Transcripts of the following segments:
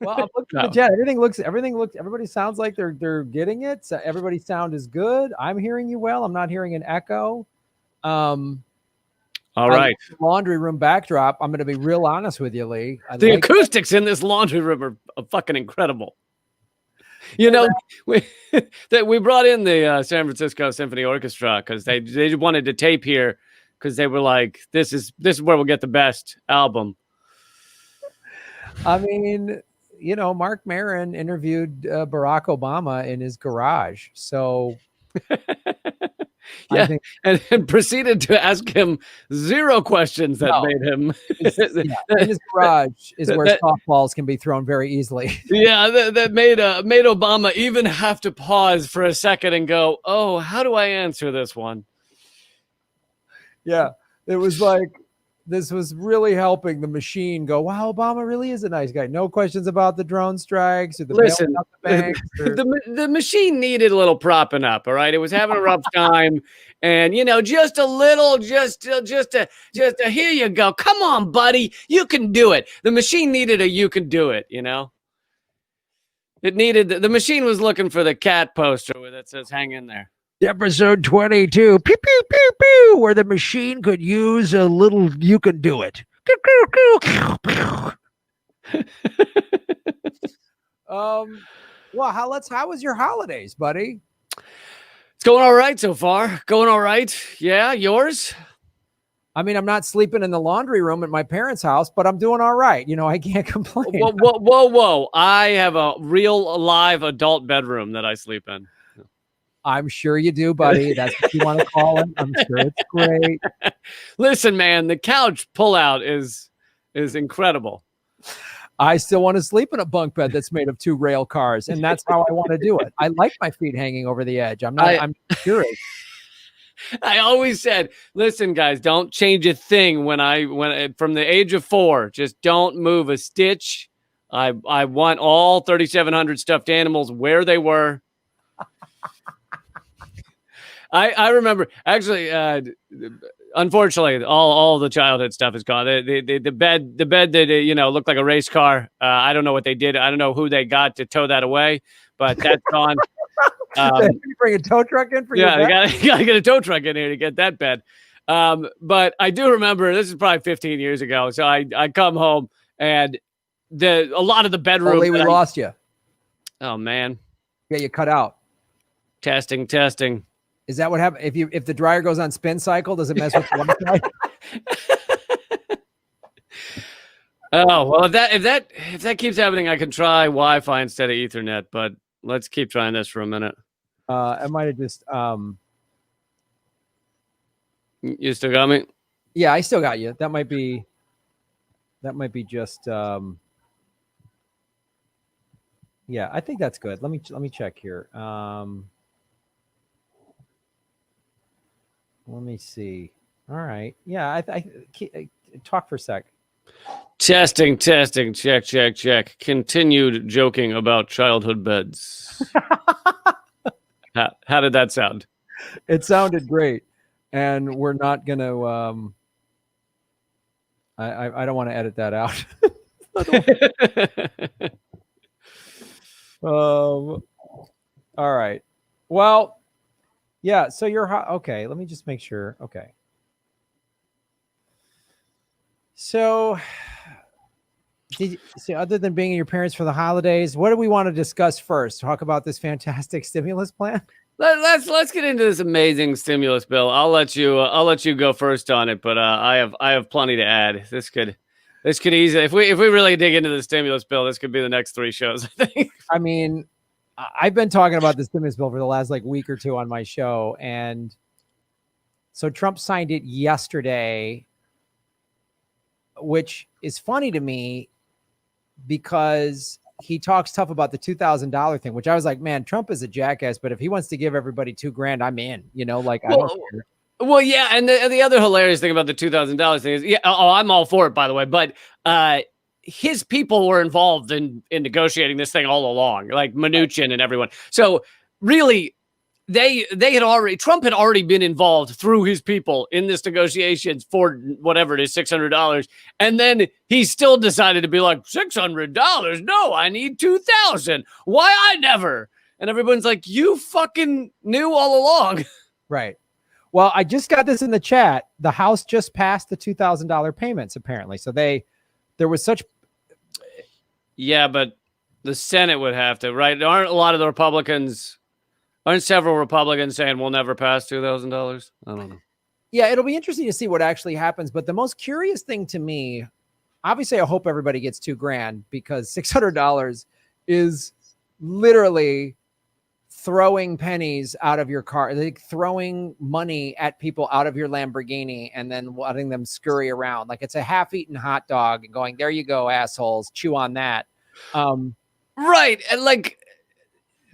Well, I'm looking at the chat. Everybody sounds like they're getting it. So everybody's sound is good. I'm hearing you well. I'm not hearing an echo. All right. Laundry room backdrop. I'm going to be real honest with you, Lee. The acoustics in this laundry room are fucking incredible. You know, we brought in the San Francisco Symphony Orchestra because they wanted to tape here because they were like, this is where we'll get the best album. I mean, you know, Mark Maron interviewed Barack Obama in his garage. So yeah, and proceeded to ask him 0 questions that made him. In his garage is where softballs can be thrown very easily. Yeah, that made Obama even have to pause for a second and go, "Oh, how do I answer this one?" Yeah, it was like this was really helping the machine go, wow, Obama really is a nice guy. No questions about the drone strikes or the Listen, the machine needed a little propping up. All right, it was having a rough time, and you know, just a little, just here you go. Come on, buddy, you can do it. The machine needed a "you can do it." You know, it needed the machine was looking for the cat poster that says "hang in there." Episode 22, pew, pew, pew, pew, where the machine could use a little "you can do it." Well, how was your holidays, buddy? It's going all right so far. Going all right. Yeah, yours? I mean, I'm not sleeping in the laundry room at my parents' house, but I'm doing all right. You know, I can't complain. Whoa. I have a real live adult bedroom that I sleep in. I'm sure you do, buddy. That's what you want to call it. I'm sure it's great. Listen, man, the couch pullout is incredible. I still want to sleep in a bunk bed that's made of 2 rail cars, and that's how I want to do it. I like my feet hanging over the edge. I'm curious. I always said, listen, guys, don't change a thing when from the age of 4, just don't move a stitch. I want all 3,700 stuffed animals where they were. I remember actually, unfortunately, all the childhood stuff is gone. The bed that looked like a race car. I don't know what they did. I don't know who they got to tow that away, but that's gone. You bring a tow truck in for you gotta get a tow truck in here to get that bed. But I do remember this is probably 15 years ago. So I come home and a lot of the bedroom. We lost you. Oh man. Yeah, you cut out. Testing. Is that what happened? If the dryer goes on spin cycle, does it mess with one side? Oh well, if that keeps happening, I can try Wi-Fi instead of Ethernet. But let's keep trying this for a minute. I might have just. You still got me? Yeah, I still got you. That might be just. Yeah, I think that's good. Let me check here. Let me see. All right. Yeah, I talk for a sec. Testing. Check. Continued joking about childhood beds. How did that sound? It sounded great, and we're not gonna. I don't want to edit that out. All right. Well. Yeah, so you're okay. Let me just make sure. Okay. So, other than being at your parents for the holidays, what do we want to discuss first? Talk about this fantastic stimulus plan. Let's get into this amazing stimulus bill. I'll let you go first on it, but I have plenty to add. This could easily, if we really dig into the stimulus bill, this could be the next 3 shows. I think. I mean. I've been talking about the stimulus bill for the last week or 2 on my show. And so Trump signed it yesterday, which is funny to me because he talks tough about the $2,000 thing, which I was like, man, Trump is a jackass. But if he wants to give everybody $2,000, I'm in, I don't care. Well, yeah. And the other hilarious thing about the $2,000 thing is, I'm all for it, by the way. But, his people were involved in negotiating this thing all along, like Mnuchin and everyone. So really, Trump had already been involved through his people in this negotiations for whatever it is, $600. And then he still decided to be like, $600? No, I need 2,000. Why I never? And everyone's like, you fucking knew all along. Right. Well, I just got this in the chat. The House just passed the $2,000 payments, apparently. So there was such. Yeah, but the Senate would have to, right? Aren't several Republicans saying we'll never pass $2,000? I don't know. Yeah, it'll be interesting to see what actually happens. But the most curious thing to me, obviously, I hope everybody gets $2,000 because $600 is literally throwing pennies out of your car, like throwing money at people out of your Lamborghini and then letting them scurry around. Like it's a half-eaten hot dog and going, there you go, assholes, chew on that. Right. And like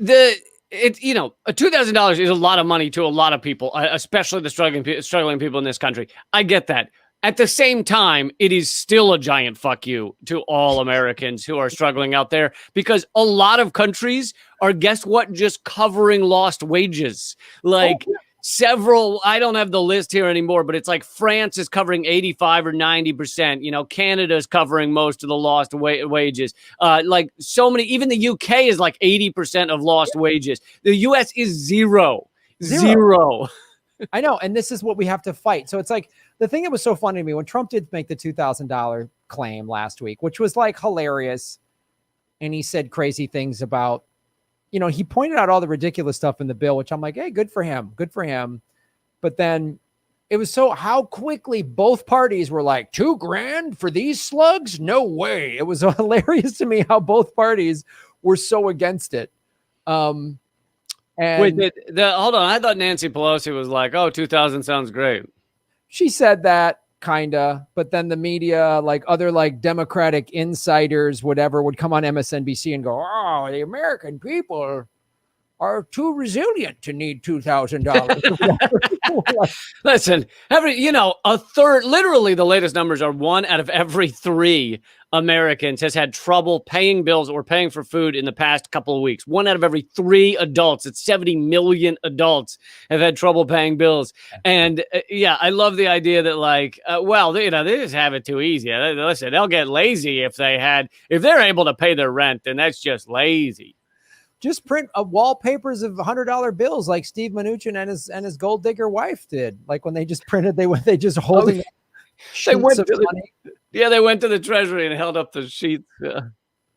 a $2,000 is a lot of money to a lot of people, especially the struggling people in this country. I get that. At the same time, it is still a giant fuck you to all Americans who are struggling out there because a lot of countries are, guess what, just covering lost wages. Like several, I don't have the list here anymore, but it's like France is covering 85 or 90%. Canada is covering most of the lost wages. Like so many, even the UK is like 80% of lost wages. The US is zero. I know. And this is what we have to fight. So it's like, the thing that was so funny to me when Trump did make the $2,000 claim last week, which was like hilarious. And he said crazy things about, he pointed out all the ridiculous stuff in the bill, which I'm like, hey, good for him. Good for him. But then it was how quickly both parties were like, $2,000 for these slugs? No way. It was hilarious to me how both parties were so against it. And wait, hold on. I thought Nancy Pelosi was like, oh, 2,000 sounds great. She said that kinda, but then the media, like other like Democratic insiders, whatever, would come on MSNBC and go, oh, the American people are too resilient to need $2,000. Listen, a third, literally the latest numbers are 1 out of every 3 Americans has had trouble paying bills or paying for food in the past couple of weeks. 1 out of every 3 adults, it's 70 million adults have had trouble paying bills. And I love the idea that they just have it too easy. Listen, they'll get lazy if they're able to pay their rent, and that's just lazy. Just print wallpapers of $100 bills like Steve Mnuchin and his gold digger wife did. Like when they just printed, they just holding sheets of money. They went to the Treasury and held up the sheets.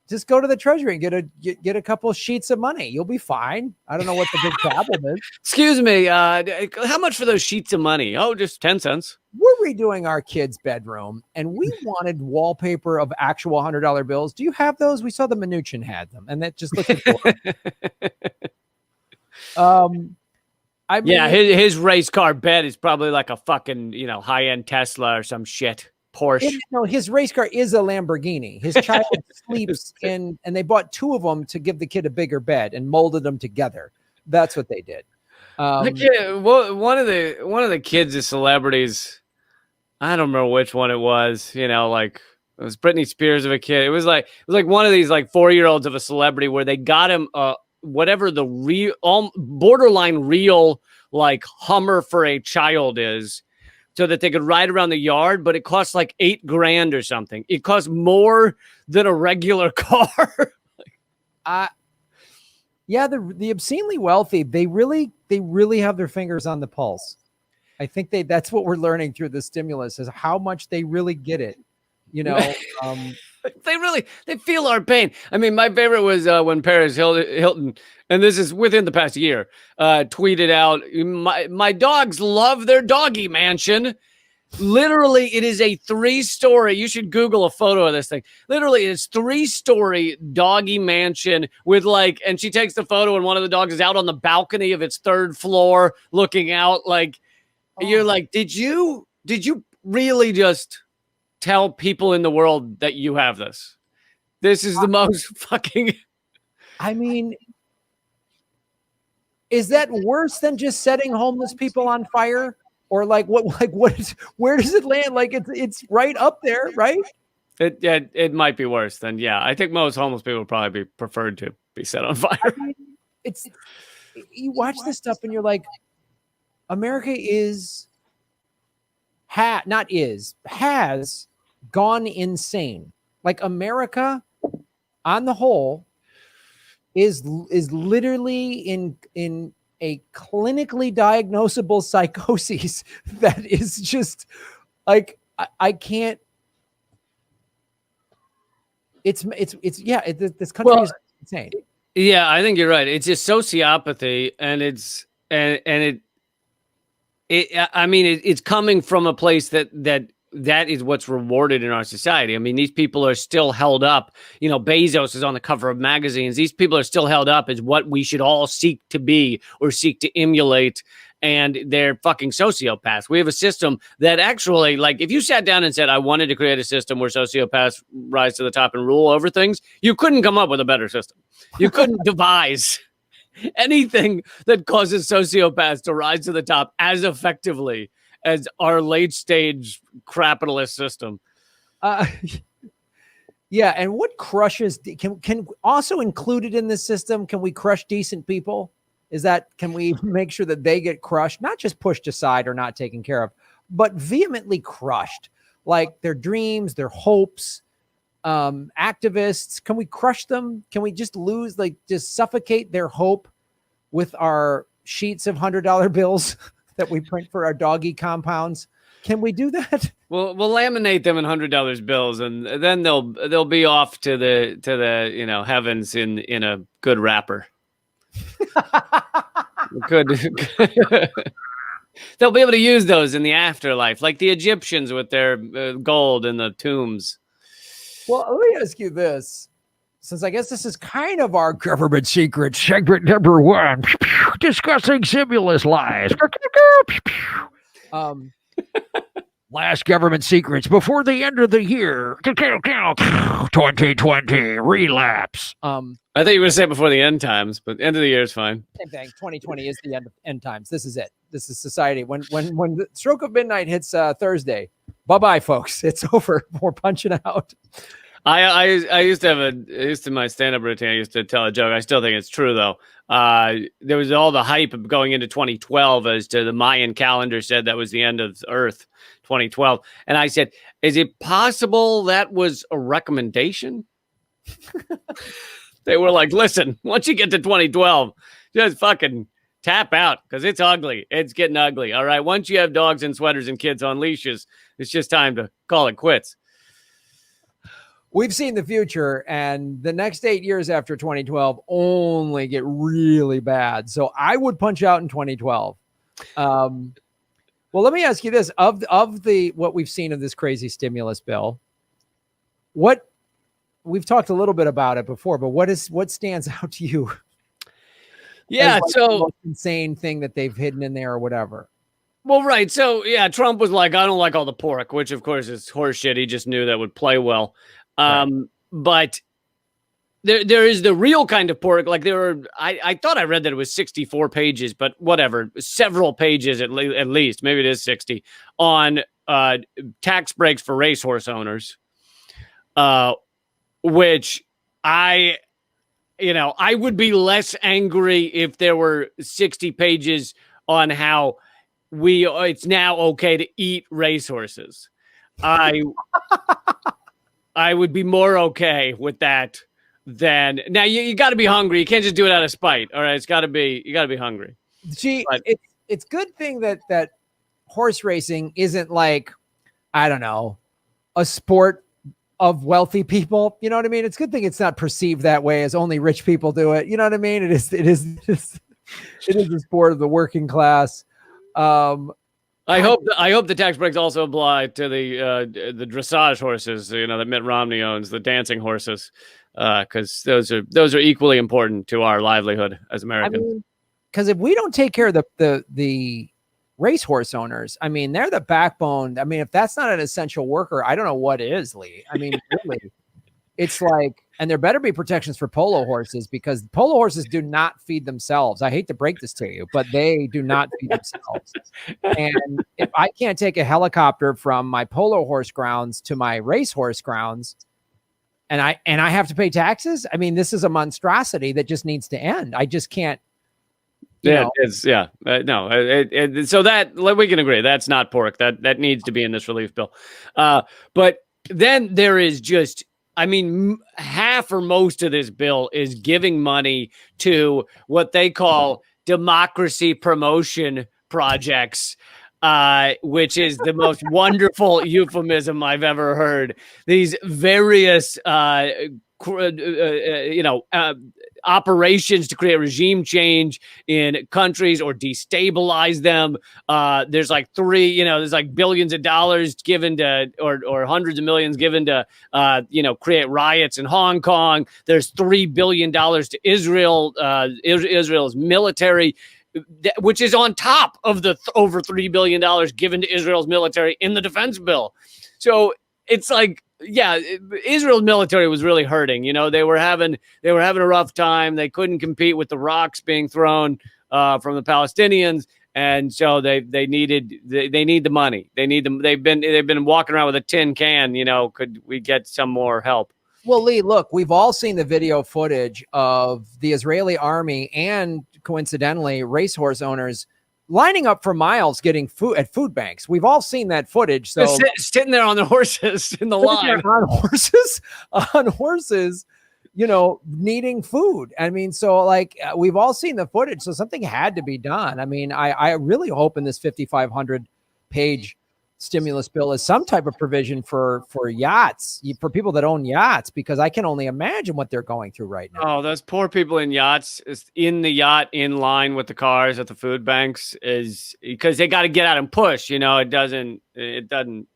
Just go to the Treasury and get a couple of sheets of money. You'll be fine. I don't know what the big problem is. Excuse me. How much for those sheets of money? Oh, just 10 cents. We're redoing our kid's bedroom, and we wanted wallpaper of actual $100 bills. Do you have those? We saw the Mnuchin had them, and that just looked adorable. I mean, his race car bed is probably like a fucking high-end Tesla or some shit. Porsche. No, his race car is a Lamborghini. His child sleeps in, and they bought 2 of them to give the kid a bigger bed and molded them together. That's what they did. One of the kids, the celebrities, I don't remember which one it was. Like it was Britney Spears of a kid. It was like one of these like 4-year-olds of a celebrity where they got him whatever the real borderline real like Hummer for a child is, so that they could ride around the yard, but it costs like $8,000 or something. It costs more than a regular car. The obscenely wealthy, they really have their fingers on the pulse. I think that's what we're learning through the stimulus is how much they really get it. They feel our pain. I mean, my favorite was when Paris Hilton, and this is within the past year, tweeted out, my dogs love their doggy mansion. Literally, it is a 3-story. You should Google a photo of this thing. Literally, it's 3-story doggy mansion with and she takes the photo and one of the dogs is out on the balcony of its 3rd floor looking out. You're like, did you really just tell people in the world that you have this? This is the most fucking. I mean, is that worse than just setting homeless people on fire? Or where does it land? Like it's right up there, right? It might be worse than I think most homeless people would probably be preferred to be set on fire. I mean, you watch this stuff and you're like, America has gone insane. Like America on the whole is literally in a clinically diagnosable psychosis that is just like I can't. This country is insane. Yeah, I think you're right. It's just sociopathy, and it's it's coming from a place that is what's rewarded in our society. I mean, these people are still held up. You know, Bezos is on the cover of magazines. These people are still held up as what we should all seek to be or seek to emulate. And they're fucking sociopaths. We have a system that actually, like, if you sat down and said, I wanted to create a system where sociopaths rise to the top and rule over things, you couldn't come up with a better system. You couldn't devise anything that causes sociopaths to rise to the top as effectively as our late stage capitalist system. Yeah. And what crushes can also included in this system? Can we crush decent people? Can we make sure that they get crushed, not just pushed aside or not taken care of, but vehemently crushed, like their dreams, their hopes, activists? Can we crush them? Can we just just suffocate their hope with our sheets of $100 bills that we print for our doggy compounds? Can we do that? We'll laminate them in $100 bills, and then they'll be off to the heavens in a good wrapper. Good. They'll be able to use those in the afterlife, like the Egyptians with their gold in the tombs. Well, let me ask you this, since I guess this is kind of our government secret segment number 1, discussing simulus lies. Last government secrets before the end of the year. 2020 relapse. I thought you were going to say before the end times, but end of the year is fine. Same thing. 2020 is the end times. This is it. This is society. When the stroke of midnight hits Thursday, bye-bye, folks. It's over. We're punching out. I used to my stand-up routine. I used to tell a joke. I still think it's true, though. There was all the hype going into 2012 as to the Mayan calendar said that was the end of Earth, 2012. And I said, is it possible that was a recommendation? They were like, listen, once you get to 2012, just fucking tap out because it's ugly. It's getting ugly. All right. Once you have dogs and sweaters and kids on leashes, it's just time to call it quits. We've seen the future, and the next 8 years after 2012 only get really bad. So I would punch out in 2012. Well, let me ask you this: of what we've seen of this crazy stimulus bill, what we've talked a little bit about it before, but what stands out to you? Yeah, the most insane thing that they've hidden in there or whatever. Well, right. So yeah, Trump was like, I don't like all the pork, which of course is horseshit. He just knew that would play well. Right. But there is the real kind of pork. Like I thought I read that it was 64 pages, but whatever, several pages at least, maybe it is 60 on tax breaks for racehorse owners, which I would be less angry if there were 60 pages on how it's now okay to eat racehorses. I would be more okay with that than now. You got to be hungry. You can't just do it out of spite. All right, you got to be hungry. Gee, it's good thing that horse racing isn't like, I don't know, a sport of wealthy people. You know what I mean? It's a good thing it's not perceived that way as only rich people do it. You know what I mean? It is a sport of the working class. I hope the tax breaks also apply to the dressage horses, that Mitt Romney owns, the dancing horses, because those are equally important to our livelihood as Americans. Because if we don't take care of the racehorse owners, I mean, they're the backbone. I mean, if that's not an essential worker, I don't know what is, Lee. I mean, really, it's like. And there better be protections for polo horses, because polo horses do not feed themselves. I hate to break this to you, but they do not feed themselves. And if I can't take a helicopter from my polo horse grounds to my racehorse grounds, and I have to pay taxes, I mean, this is a monstrosity that just needs to end. I just can't. You Yeah, know, it's yeah. No, so that like, we can agree that's not pork. That needs to be in this relief bill. But then there is just, I mean, half or most of this bill is giving money to what they call democracy promotion projects, which is the most wonderful euphemism I've ever heard. These various, operations to create regime change in countries or destabilize them. There's like there's like billions of dollars given to, or hundreds of millions given to, create riots in Hong Kong. There's $3 billion to Israel, Israel's military, which is on top of the over $3 billion given to Israel's military in the defense bill. So it's like, yeah, Israel's military was really hurting. They were having a rough time. They couldn't compete with the rocks being thrown from the Palestinians, and so they need the money. They need them. They've been walking around with a tin can. Could we get some more help? well, Lee, look, we've all seen the video footage of the Israeli army and coincidentally racehorse owners lining up for miles getting food at food banks. We've all seen that footage. So sitting there on the horses in the line. On horses, needing food. I mean, so like we've all seen the footage. So something had to be done. I mean, I really hope in this 5,500 page stimulus bill is some type of provision for yachts, for people that own yachts, because I can only imagine what they're going through right now. Oh, those poor people in yachts, in the yacht, in line with the cars at the food banks, is because they got to get out and push. It doesn't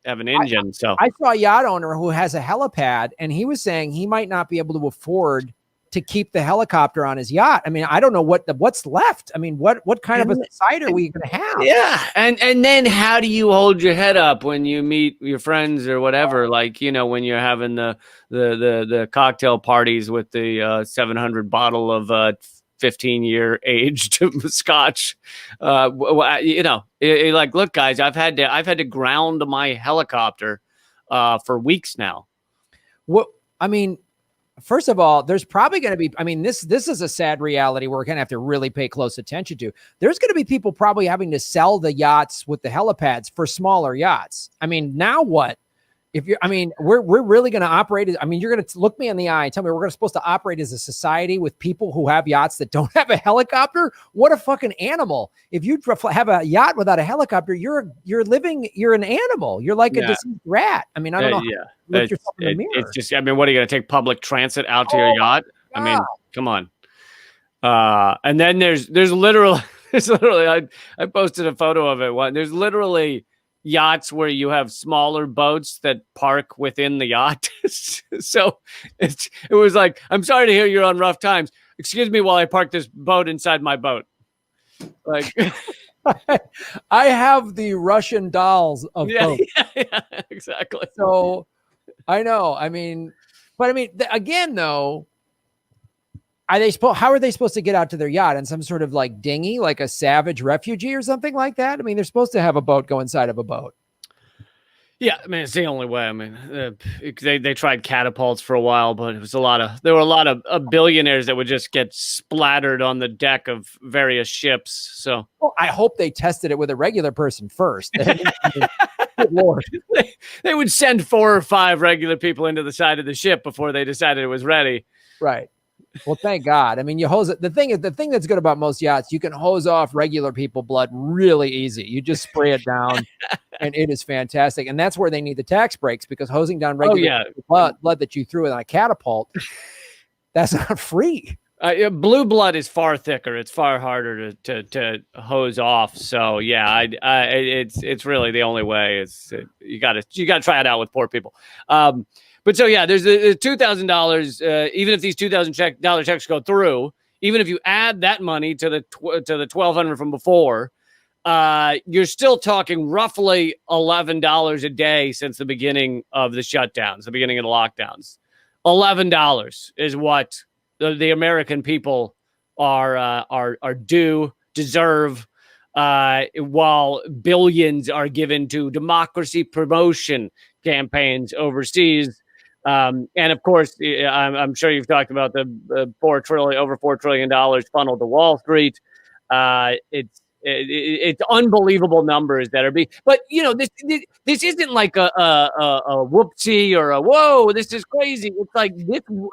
have an engine. I saw a yacht owner who has a helipad, and he was saying he might not be able to afford to keep the helicopter on his yacht. I mean, I don't know what's left. I mean, what kind of a society are we going to have? Yeah. And then how do you hold your head up when you meet your friends or whatever? Like, when you're having the cocktail parties with the 700 bottle of 15-year aged scotch. Like, look, guys, I've had to ground my helicopter for weeks now. What I mean, first of all, there's probably going to be, I mean, this is a sad reality we're going to have to really pay close attention to. There's going to be people probably having to sell the yachts with the helipads for smaller yachts. I mean, now what? We're really going to operate. You're going to look me in the eye and tell me we're supposed to operate as a society with people who have yachts that don't have a helicopter. What a fucking animal. If you have a yacht without a helicopter, you're an animal. You're like a deceased rat. I mean, I don't know. Yeah. Look yourself in the mirror. It's just, what are you going to take public transit out to your yacht? God. I mean, come on. And then there's literally, I posted a photo of it. There's literally yachts where you have smaller boats that park within the yacht. So it was like, I'm sorry to hear you're on rough times. Excuse me while I park this boat inside my boat. Like, I have the Russian dolls of boats. Yeah, exactly. So I know. Again, though, how are they supposed to get out to their yacht in some sort of like dinghy, like a savage refugee or something like that? I mean, they're supposed to have a boat go inside of a boat. Yeah, it's the only way. They tried catapults for a while, but there were a lot of billionaires that would just get splattered on the deck of various ships. So, well, I hope they tested it with a regular person first. Good Lord. They would send 4 or 5 regular people into the side of the ship before they decided it was ready. Right. Well, thank God. I mean, you hose it. The thing that's good about most yachts, you can hose off regular people blood really easy. You just spray it down and it is fantastic. And that's where they need the tax breaks, because hosing down regular blood that you threw in a catapult, that's not free. Blue blood is far thicker. It's far harder to hose off. So yeah, it's really the only way. You got to try it out with poor people. But so yeah, there's a $2,000. Even if these $2,000 checks go through, even if you add that money to the $1,200 from before, you're still talking roughly $11 a day since the beginning of the shutdowns, the beginning of the lockdowns. $11 is what the American people are deserve, while billions are given to democracy promotion campaigns overseas. And of course, I'm sure you've talked about the over $4 trillion funneled to Wall Street. It's unbelievable numbers that are being, but this isn't like a whoopsie or a whoa, this is crazy. It's like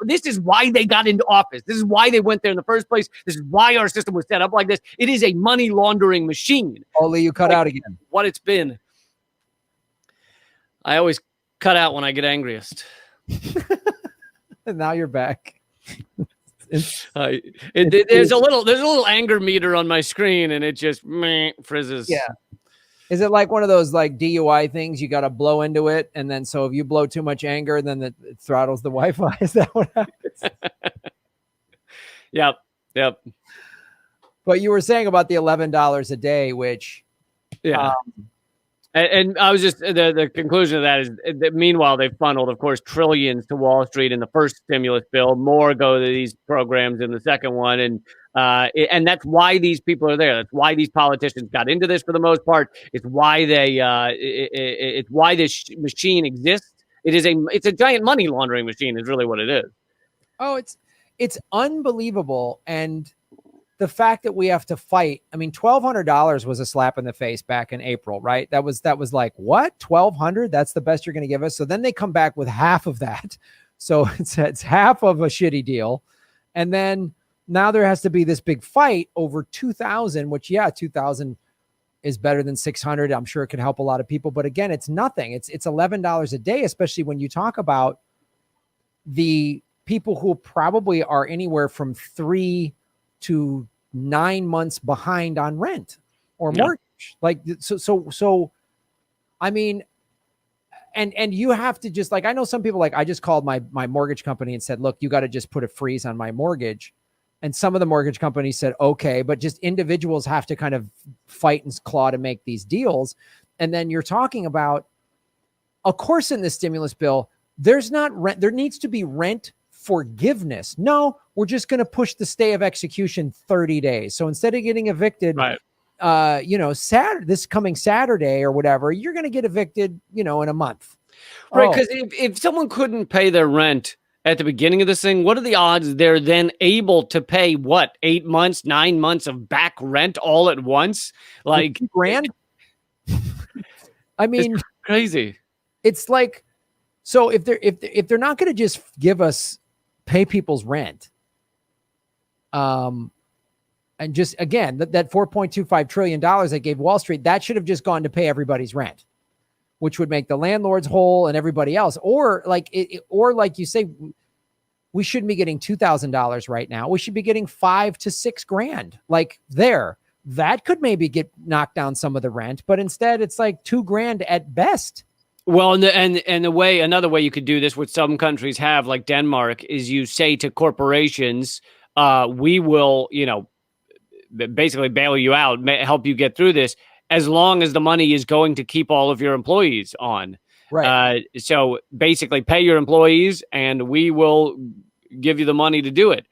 this is why they got into office. This is why they went there in the first place. This is why our system was set up like this. It is a money laundering machine. Only you cut out again. What it's been. I always cut out when I get angriest. And now you're back. There's a little anger meter on my screen, and it just frizzes. Yeah. Is it like one of those like DUI things? You got to blow into it, and then so if you blow too much anger, then it throttles the Wi-Fi. Is that what happens? Yep. But you were saying about the $11 a day, which and I was just the conclusion of that is that meanwhile they've funneled, of course, trillions to Wall Street in the first stimulus bill. More go to these programs in the second one, and that's why these people are there. That's why these politicians got into this for the most part. It's why it's why this machine exists. It's a giant money laundering machine. Is really what it is. Oh, it's unbelievable, and the fact that we have to fight. I mean, $1,200 was a slap in the face back in April, right? That was like, what? $1,200? That's the best you're going to give us. So then they come back with half of that. So it's half of a shitty deal. And then now there has to be this big fight over 2,000, which 2,000 is better than 600. I'm sure it could help a lot of people, but again, it's nothing. It's $11 a day, especially when you talk about the people who probably are anywhere from 3 to 9 months behind on rent or mortgage. Like, so, I mean, and you have to just like, I know some people, like I just called my mortgage company and said, look, you got to just put a freeze on my mortgage. And some of the mortgage companies said, okay, but just individuals have to kind of fight and claw to make these deals. And then you're talking about, of course, in the stimulus bill, there's not rent. There needs to be rent forgiveness. No, we're just going to push the stay of execution 30 days. So instead of getting evicted, this coming Saturday or whatever, you're going to get evicted, in a month. Right. Because if someone couldn't pay their rent at the beginning of this thing, what are the odds they're then able to pay 8 months, 9 months of back rent all at once? Like $grand. I mean, it's crazy. It's like, so if they're not going to just pay people's rent, and just again that $4.25 trillion they gave Wall Street, that should have just gone to pay everybody's rent, which would make the landlords whole and everybody else. Or like you say, we shouldn't be getting $2,000 right now. We should be getting $5,000 to $6,000. Like that could maybe get knocked down some of the rent, but instead it's like $2,000 at best. Well, and another way you could do this, what some countries have, like Denmark, is you say to corporations, we will, basically bail you out, help you get through this, as long as the money is going to keep all of your employees on. Right. So basically pay your employees and we will give you the money to do it.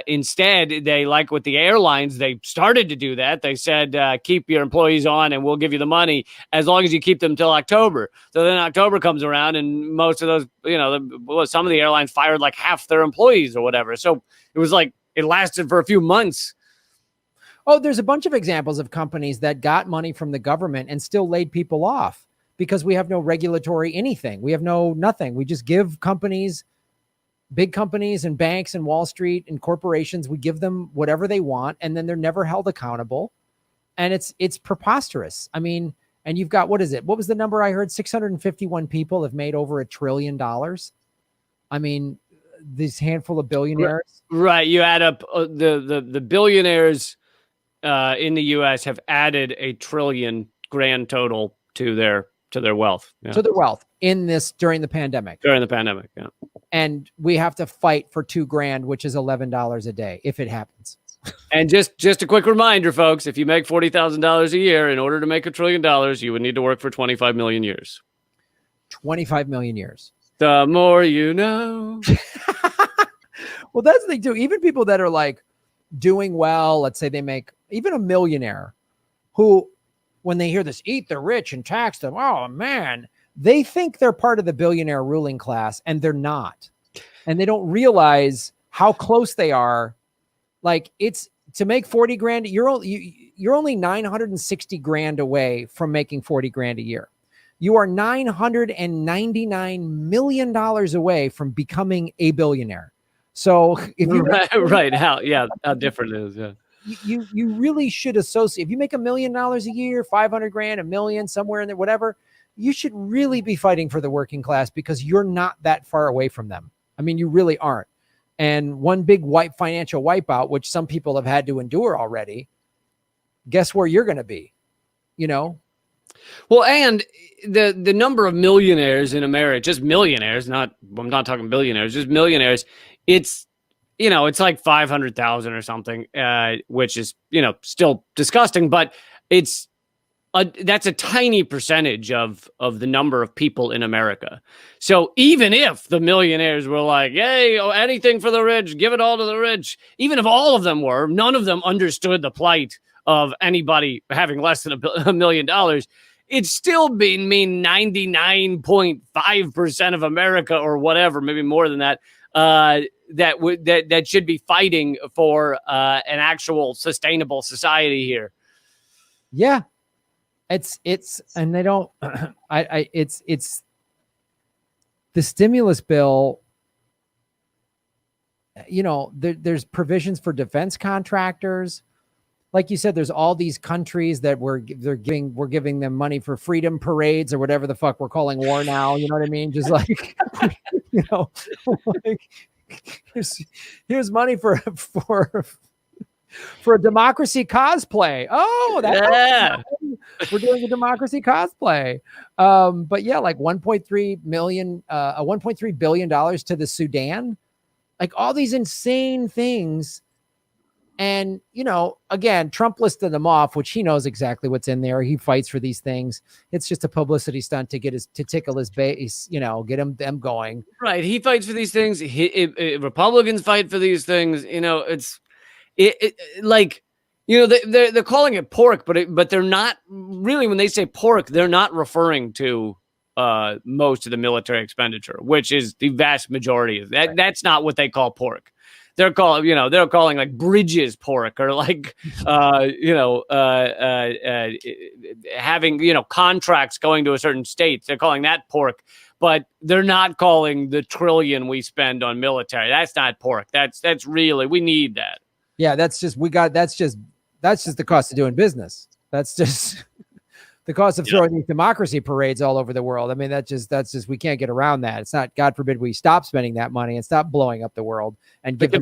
Instead, they, like with the airlines, they started to do that. They said, keep your employees on and we'll give you the money as long as you keep them till October. So then October comes around and most of those, some of the airlines fired like half their employees or whatever. So it was like, it lasted for a few months. Oh, there's a bunch of examples of companies that got money from the government and still laid people off because we have no regulatory anything. We have nothing. We just give companies, big companies and banks and Wall Street and corporations, we give them whatever they want, and then they're never held accountable. And it's preposterous. I mean, and you've got, what is it? What was the number I heard? 651 people have made over $1 trillion. I mean, this handful of billionaires. Right. You add up the billionaires in the U.S. have added $1 trillion grand total to their wealth. Yeah. To their wealth during the pandemic. Yeah. And we have to fight for $2,000, which is $11 a day, if it happens. And just a quick reminder, folks, if you make $40,000 a year, in order to make $1 trillion, you would need to work for 25 million years. 25 million years. The more you know. Well, that's the thing too. Even people that are like doing well, let's say they make, even a millionaire who, when they hear this, eat the rich and tax them, oh man, they think they're part of the billionaire ruling class, and they're not. And they don't realize how close they are. Like, it's to make 40 grand, you're only 960 grand away from making 40 grand a year. You are $999 million away from becoming a billionaire. So if you right, how different it is. Yeah. You really should associate. If you make $1 million a year, 500 grand, $1 million, somewhere in there, whatever, you should really be fighting for the working class, because you're not that far away from them. I mean, you really aren't. And one big financial wipeout, which some people have had to endure already, guess where you're going to be, you know? Well, and the number of millionaires in America, just millionaires, I'm not talking billionaires, just millionaires. It's, it's like 500,000 or something, which is, still disgusting, but that's a tiny percentage of the number of people in America. So even if the millionaires were like, hey, anything for the rich, give it all to the rich, even if all of them were, none of them understood the plight of anybody having less than $1 million, it's still mean 99.5% of America or whatever, maybe more than that, that should be fighting for an actual sustainable society here. Yeah. It's and they don't it's the stimulus bill, there's provisions for defense contractors. Like you said, there's all these countries that we're giving them money for freedom parades or whatever the fuck we're calling war now. You know what I mean? Just like, like here's money for a democracy cosplay. Oh, that's we're doing a democracy cosplay. But yeah, like $1.3 billion to the Sudan, like all these insane things. And, again, Trump listed them off, which he knows exactly what's in there. He fights for these things. It's just a publicity stunt to tickle his base, get them going. Right. He fights for these things. Republicans fight for these things. Like, they're calling it pork, but they're not really, when they say pork, they're not referring to most of the military expenditure, which is the vast majority of that. Right. That's not what they call pork. They're calling like bridges pork, or like, having, contracts going to a certain state. They're calling that pork, but they're not calling the trillion we spend on military. That's not pork. That's really, we need that. Yeah. That's just the cost of doing business. That's just the cost of throwing these democracy parades all over the world. I mean, that's just, we can't get around that. It's not, God forbid we stop spending that money and stop blowing up the world and give the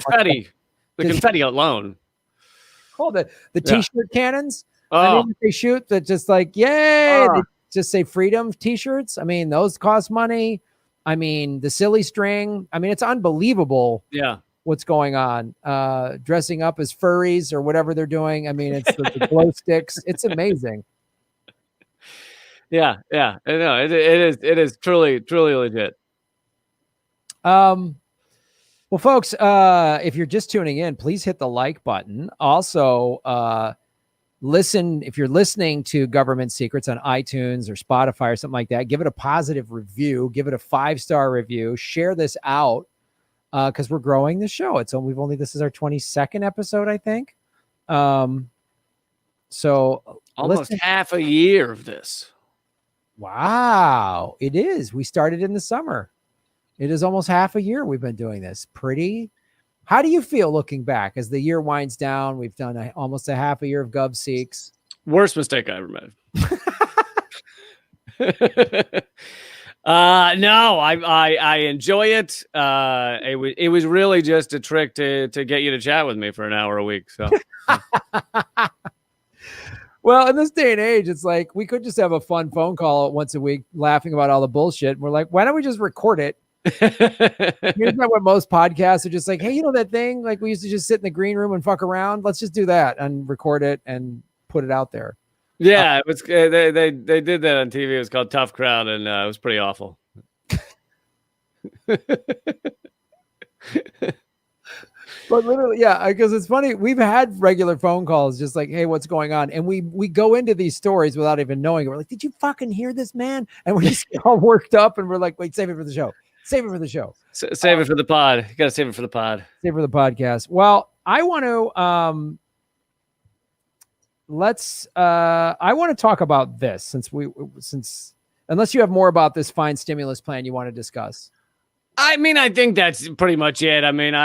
confetti alone. Oh, the t-shirt cannons. Oh. I mean, they shoot that just like, yay. They just say freedom t-shirts. I mean, those cost money. I mean, the silly string. I mean, it's unbelievable. Yeah. What's going on, dressing up as furries or whatever they're doing. I mean, it's the glow sticks. It's amazing. Yeah. I know it is truly legit. Well, folks, if you're just tuning in, please hit the like button. Also, listen, if you're listening to Government Secrets on iTunes or Spotify or something like that, give it a positive review, give it a 5-star review, share this out, because we're growing the show. This is our 22nd episode, I think. So almost half a year of this. Wow, it is. We started in the summer. It is almost half a year we've been doing this. How do you feel looking back as the year winds down? We've done almost a half a year of Gov Seeks. Worst mistake I ever made. No, I enjoy it. It was really just a trick to get you to chat with me for an hour a week. So. Well, in this day and age, it's like we could just have a fun phone call once a week laughing about all the bullshit. And we're like, why don't we just record it? Here's not what most podcasts are just like, hey, that thing? Like we used to just sit in the green room and fuck around. Let's just do that and record it and put it out there. Yeah, it was. They did that on TV. It was called Tough Crowd, and it was pretty awful. But literally, yeah, because it's funny. We've had regular phone calls just like, hey, what's going on? And we go into these stories without even knowing it. We're like, did you fucking hear this, man? And we just get all worked up and we're like, wait, save it for the show. Save it for the show. Save it for the pod. You got to save it for the pod. Save it for the podcast. Well, I want to let's I want to talk about this since unless you have more about this fine stimulus plan you want to discuss. I mean, I think that's pretty much it. I mean,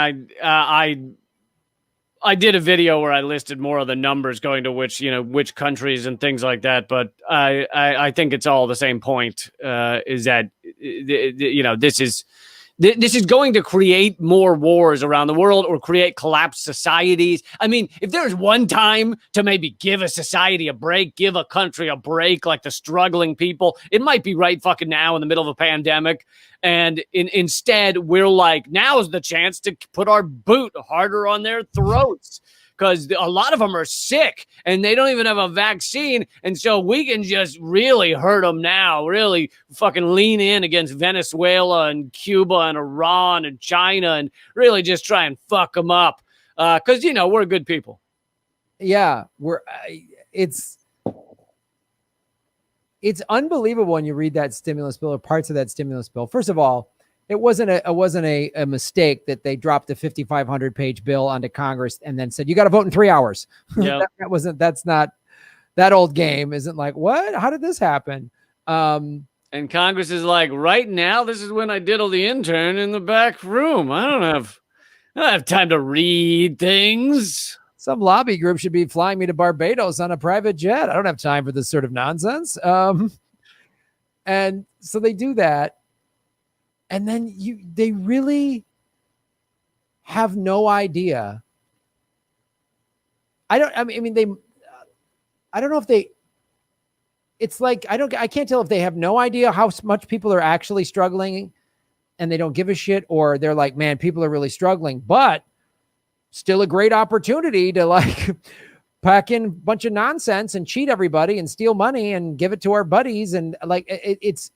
I did a video where I listed more of the numbers going to which countries and things like that. But I think it's all the same point. Is that this is going to create more wars around the world or create collapsed societies. I mean, if there's one time to maybe give a society a break, give a country a break, like the struggling people, it might be right fucking now in the middle of a pandemic. And instead, we're like, now's the chance to put our boot harder on their throats, because a lot of them are sick and they don't even have a vaccine. And so we can just really hurt them now, really fucking lean in against Venezuela and Cuba and Iran and China and really just try and fuck them up. Because, we're good people. Yeah, it's unbelievable when you read that stimulus bill or parts of that stimulus bill. First of all, it wasn't a mistake that they dropped a 5,500 page bill onto Congress and then said, you got to vote in 3 hours. Yep. That's not that old game. Isn't like, what? How did this happen? And Congress is like, right now, this is when I diddle the intern in the back room. I don't have time to read things. Some lobby group should be flying me to Barbados on a private jet. I don't have time for this sort of nonsense. And so they do that. And then they really have no idea. I don't know if they, it's like, I can't tell if they have no idea how much people are actually struggling and they don't give a shit, or they're like, man, people are really struggling, but still a great opportunity to like pack in a bunch of nonsense and cheat everybody and steal money and give it to our buddies. And like, it's,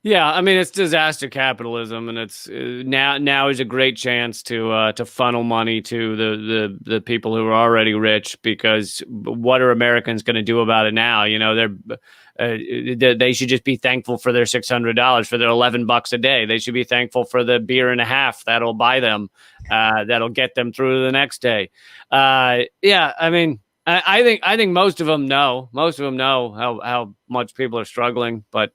yeah, I mean, it's disaster capitalism, and it's now is a great chance to funnel money to the people who are already rich, because what are Americans going to do about it now? They should just be thankful for their $600, for their $11 a day. They should be thankful for the beer and a half that'll buy them, that'll get them through to the next day. Yeah, I mean, I think most of them know how much people are struggling, but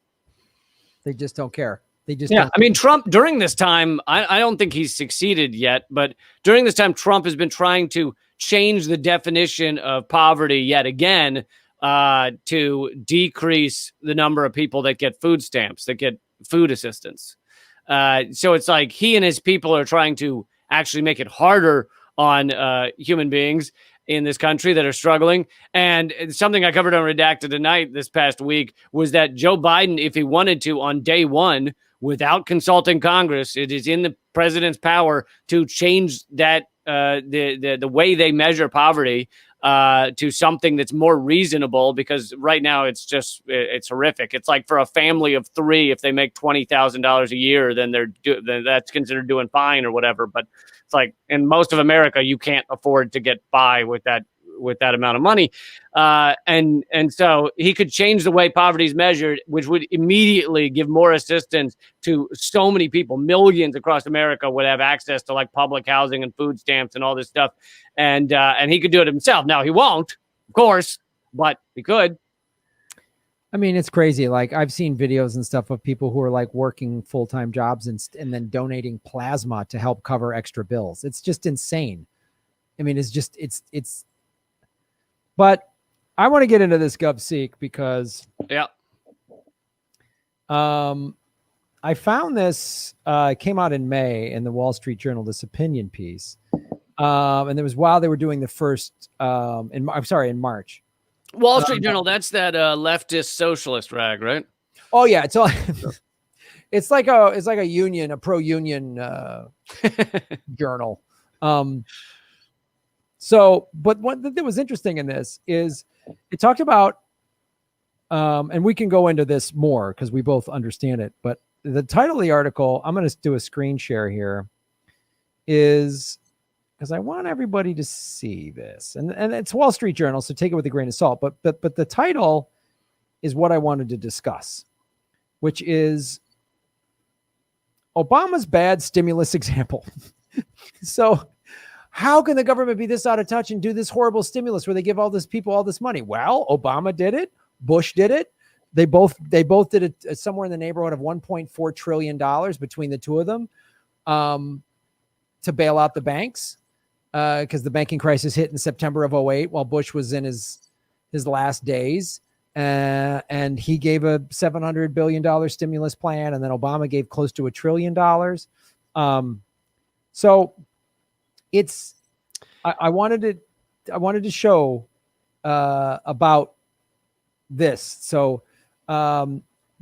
they just don't care. I mean, Trump during this time, I don't think he's succeeded yet, but during this time, Trump has been trying to change the definition of poverty yet again, to decrease the number of people that get food stamps, that get food assistance. So it's like he and his people are trying to actually make it harder on human beings in this country that are struggling. And something I covered on Redacted Tonight this past week was that Joe Biden, if he wanted to, on day one, without consulting Congress, it is in the president's power to change that the way they measure poverty to something that's more reasonable, because right now it's horrific. It's like for a family of three, if they make $20,000 a year, then that's considered doing fine or whatever. But it's like in most of America, you can't afford to get by with that amount of money. And so he could change the way poverty is measured, which would immediately give more assistance to so many people. Millions across America would have access to like public housing and food stamps and all this stuff. And he could do it himself. Now he won't, of course, but he could. I mean, it's crazy. Like I've seen videos and stuff of people who are like working full-time jobs and then donating plasma to help cover extra bills. It's just insane. I mean, it's, but I want to get into this Gov't because I found this, came out in May in the Wall Street Journal, this opinion piece. And it was while they were doing the first, in March. Wall Street Journal, that's that leftist socialist rag, right? Oh yeah, it's all, it's like a union, a pro-union journal. So, but what that was interesting in this is it talked about, and we can go into this more because we both understand it, but the title of the article, I'm going to do a screen share here, is because I want everybody to see this, and it's Wall Street Journal, so take it with a grain of salt. But the title is what I wanted to discuss, which is Obama's bad stimulus example. So How can the government be this out of touch and do this horrible stimulus where they give all these people all this money? Well, Obama did it. Bush did it. They both did it somewhere in the neighborhood of $1.4 trillion between the two of them to bail out the banks because the banking crisis hit in September of 2008 while Bush was in his last days. And he gave a $700 billion stimulus plan, and then Obama gave close to $1 trillion. So it's I wanted to show about this. So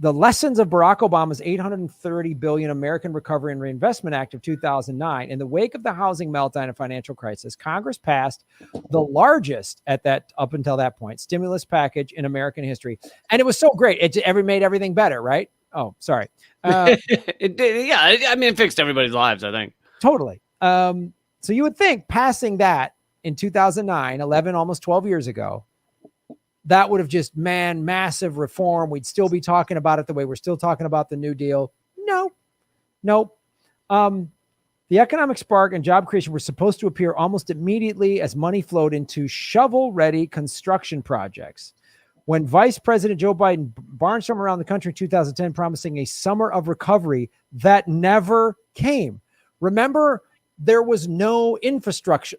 the lessons of Barack Obama's $830 billion American Recovery and Reinvestment Act of 2009. In the wake of the housing meltdown and financial crisis, Congress passed the largest up until that point stimulus package in American history, and it was so great. It made everything better, right? Oh, sorry. It did, yeah. I mean, it fixed everybody's lives, I think. Totally. So you would think passing that in 2009, 11, almost 12 years ago, that would have just, massive reform. We'd still be talking about it the way we're still talking about the New Deal. Nope. The economic spark and job creation were supposed to appear almost immediately as money flowed into shovel-ready construction projects. When Vice President Joe Biden barnstormed around the country in 2010, promising a summer of recovery that never came. Remember, there was no infrastructure.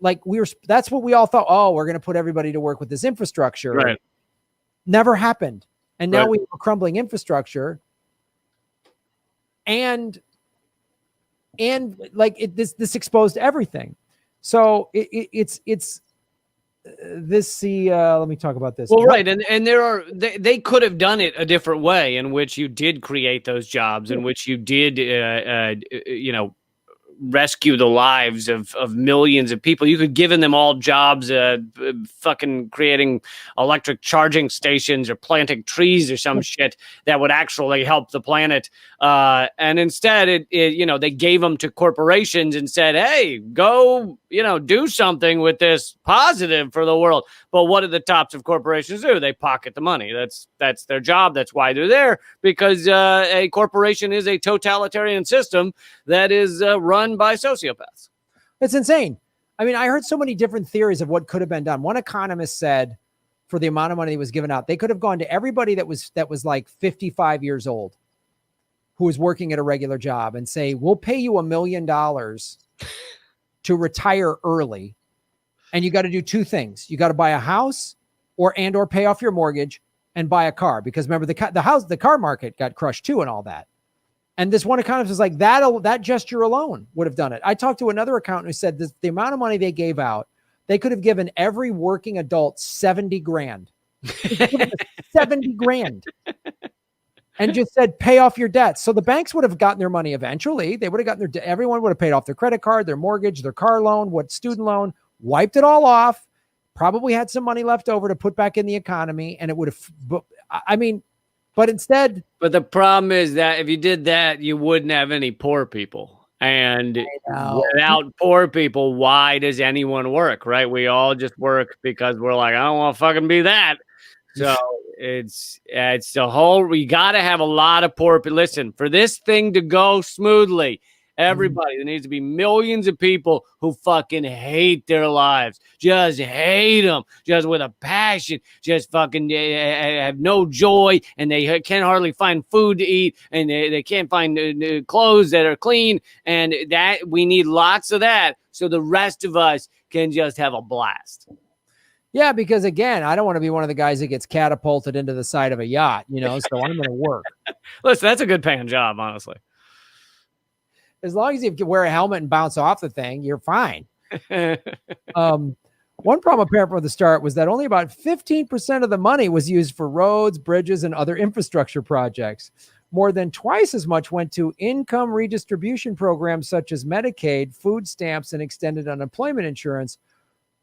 That's what we all thought. Oh, we're going to put everybody to work with this infrastructure. Right. Never happened. And now we have a crumbling infrastructure. And this exposed everything. So let me talk about this. Well, right. And they could have done it a different way in which you did create those jobs, in which you did, rescue the lives of millions of people. You could give them all jobs, fucking creating electric charging stations or planting trees or some shit that would actually help the planet. And instead they gave them to corporations and said, hey, go, do something with this positive for the world. But what do the tops of corporations do? They pocket the money. That's their job. That's why they're there, because a corporation is a totalitarian system that is run by sociopaths. It's insane. I mean, I heard so many different theories of what could have been done. One economist said, for the amount of money that was given out, they could have gone to everybody that was like 55 years old who was working at a regular job and say, we'll pay you $1 million to retire early. And you got to do two things. You got to buy a house or pay off your mortgage and buy a car. Because remember, the car market got crushed too and all that. And this one economist was like, that gesture alone would have done it. I talked to another accountant who said the amount of money they gave out, they could have given every working adult 70 grand. 70 grand. And just said, pay off your debts. So the banks would have gotten their money eventually. They would have gotten everyone would have paid off their credit card, their mortgage, their car loan, student loan, wiped it all off, probably had some money left over to put back in the economy. And it would have, but instead. But the problem is that if you did that, you wouldn't have any poor people. And without poor people, why does anyone work, right? We all just work because we're like, I don't want to fucking be that. So it's the whole, we got to have a lot of poor people. Listen, for this thing to go smoothly, everybody, there needs to be millions of people who fucking hate their lives, just hate them, just with a passion, just fucking have no joy, and they can't hardly find food to eat, and they can't find clothes that are clean, and that we need lots of that so the rest of us can just have a blast. Yeah, because again, I don't want to be one of the guys that gets catapulted into the side of a yacht, so I'm going to work. Listen, that's a good paying job, honestly. As long as you can wear a helmet and bounce off the thing, you're fine. One problem apparent from the start was that only about 15% of the money was used for roads, bridges, and other infrastructure projects. More than twice as much went to income redistribution programs such as Medicaid, food stamps, and extended unemployment insurance,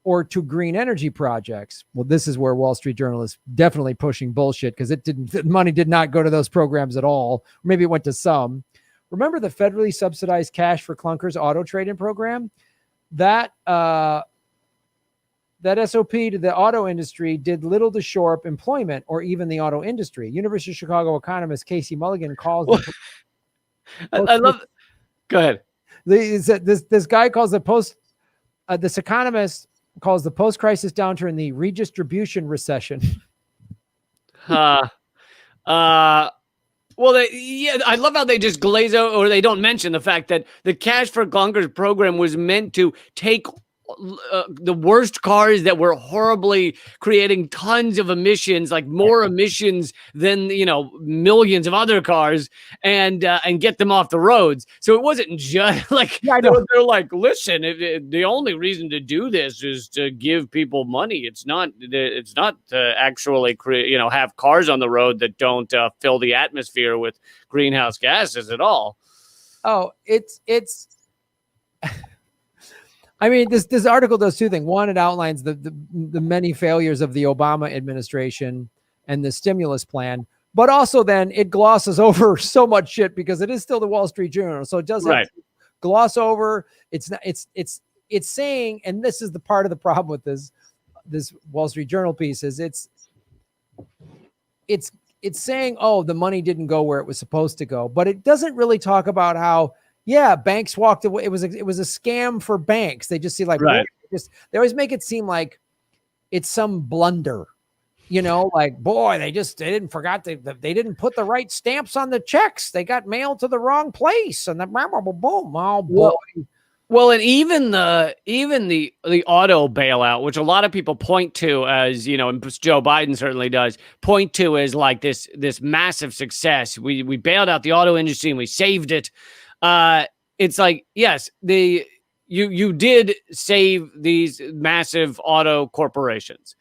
or to green energy projects. Well, this is where Wall Street Journal is definitely pushing bullshit, because the money did not go to those programs at all. Maybe it went to some. Remember the federally subsidized cash for clunkers auto trade-in program? That SOP to the auto industry did little to shore up employment or even the auto industry. University of Chicago economist Casey Mulligan calls. I love. Go ahead. This guy calls the This economist calls the post-crisis downturn the redistribution recession. Uh, well, I love how they just glaze over, or they don't mention the fact that the Cash for Clunkers program was meant to take the worst cars that were horribly creating tons of emissions, like more emissions than millions of other cars, and get them off the roads. So it wasn't just like they're like, listen, the only reason to do this is to give people money. It's not to actually have cars on the road that don't fill the atmosphere with greenhouse gases at all. Oh, it's. I mean, this article does two things. One, it outlines the many failures of the Obama administration and the stimulus plan, but also then it glosses over so much shit because it is still the Wall Street Journal. So it does have to gloss over. It's saying, and this is the part of the problem with this Wall Street Journal piece is it's saying, oh, the money didn't go where it was supposed to go, but it doesn't really talk about how, yeah, banks walked away. It was a scam for banks. They just see like, they always make it seem like it's some blunder, like, boy, they didn't put the right stamps on the checks. They got mailed to the wrong place, and then boom, oh boy. Well, and even the auto bailout, which a lot of people point to as, and Joe Biden certainly does point to as like this massive success. We bailed out the auto industry and we saved it. It's like, yes, you did save these massive auto corporations.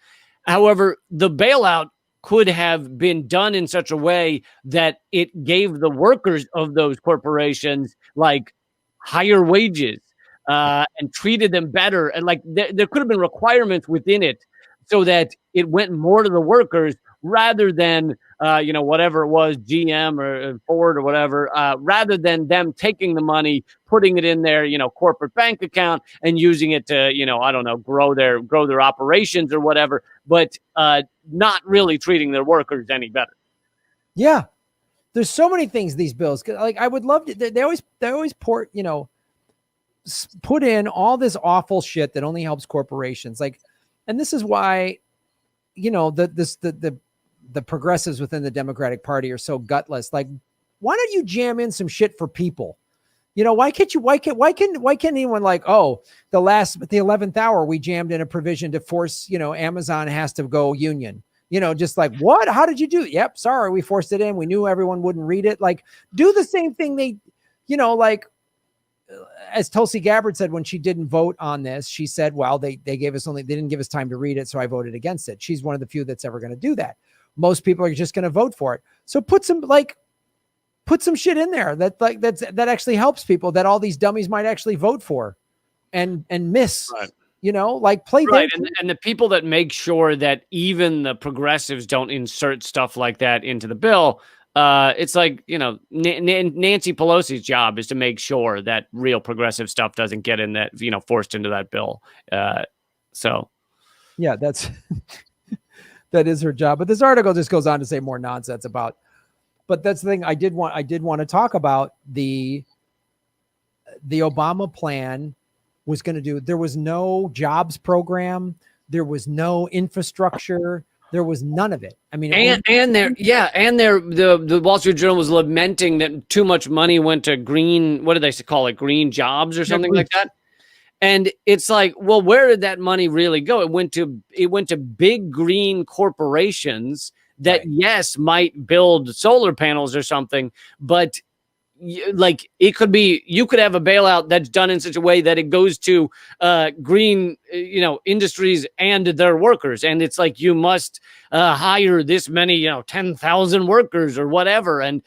However, the bailout could have been done in such a way that it gave the workers of those corporations like higher wages, and treated them better. And like there could have been requirements within it so that it went more to the workers rather than, whatever it was, GM or Ford or whatever, rather than them taking the money, putting it in their, corporate bank account and using it to, I don't know, grow their operations or whatever, but not really treating their workers any better. Yeah. There's so many things, these bills. Like, I would love to, they always put in all this awful shit that only helps corporations. Like, and this is why, the progressives within the Democratic Party are so gutless. Like, why don't you jam in some shit for people? Why can't anyone like, oh, the 11th hour, we jammed in a provision to force, Amazon has to go union, just like, what, how did you do it? Yep. Sorry. We forced it in. We knew everyone wouldn't read it. Like, do the same thing. They, like, as Tulsi Gabbard said, when she didn't vote on this, she said, well, they didn't give us time to read it. So I voted against it. She's one of the few that's ever going to do that. Most people are just going to vote for it. So put some shit in there that actually helps people, that all these dummies might actually vote for and miss, play right. And the people that make sure that even the progressives don't insert stuff like that into the bill. It's like, Nancy Pelosi's job is to make sure that real progressive stuff doesn't get in that, forced into that bill. So. Yeah, that is her job. But this article just goes on to say more nonsense but that's the thing. I did want to talk about the Obama plan was going to do. There was no jobs program. There was no infrastructure. There was none of it. I mean, the Wall Street Journal was lamenting that too much money went to green. What did they call it? Green jobs or something like that. And it's like, well, where did that money really go? It went to big green corporations that, yes, might build solar panels or something, but like it could be, you could have a bailout that's done in such a way that it goes to green, industries and their workers. And it's like, you must hire this many, 10,000 workers or whatever. And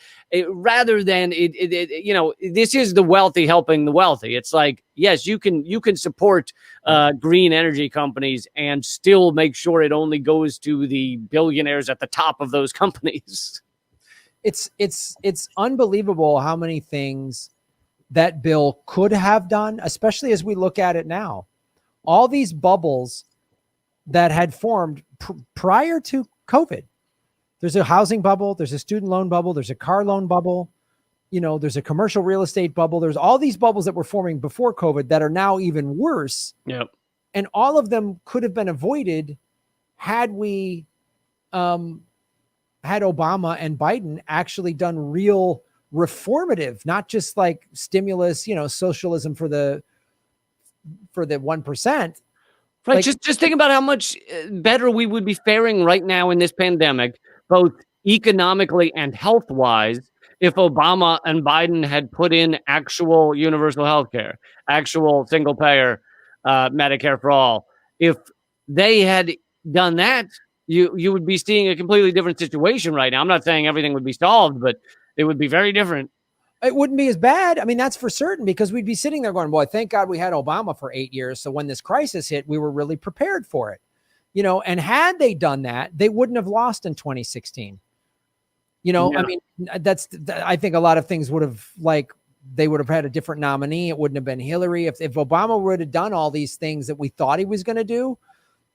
rather than this is the wealthy helping the wealthy. It's like, yes, you can support green energy companies and still make sure it only goes to the billionaires at the top of those companies. It's unbelievable how many things that bill could have done, especially as we look at it now. All these bubbles that had formed prior to COVID. There's a housing bubble. There's a student loan bubble. There's a car loan bubble. there's a commercial real estate bubble. There's all these bubbles that were forming before COVID that are now even worse. Yep. And all of them could have been avoided had we, had Obama and Biden actually done real reformative, not just like stimulus, socialism for the 1%. Right. Like, just think about how much better we would be faring right now in this pandemic, both economically and health-wise, if Obama and Biden had put in actual universal health care, actual single-payer Medicare for all. If they had done that, you would be seeing a completely different situation right now. I'm not saying everything would be solved, but it would be very different. It wouldn't be as bad. I mean, that's for certain, because we'd be sitting there going, boy, thank God we had Obama for 8 years. So when this crisis hit, we were really prepared for it, and had they done that, they wouldn't have lost in 2016. Yeah. I mean, I think a lot of things would have, they would have had a different nominee. It wouldn't have been Hillary. If Obama would have done all these things that we thought he was going to do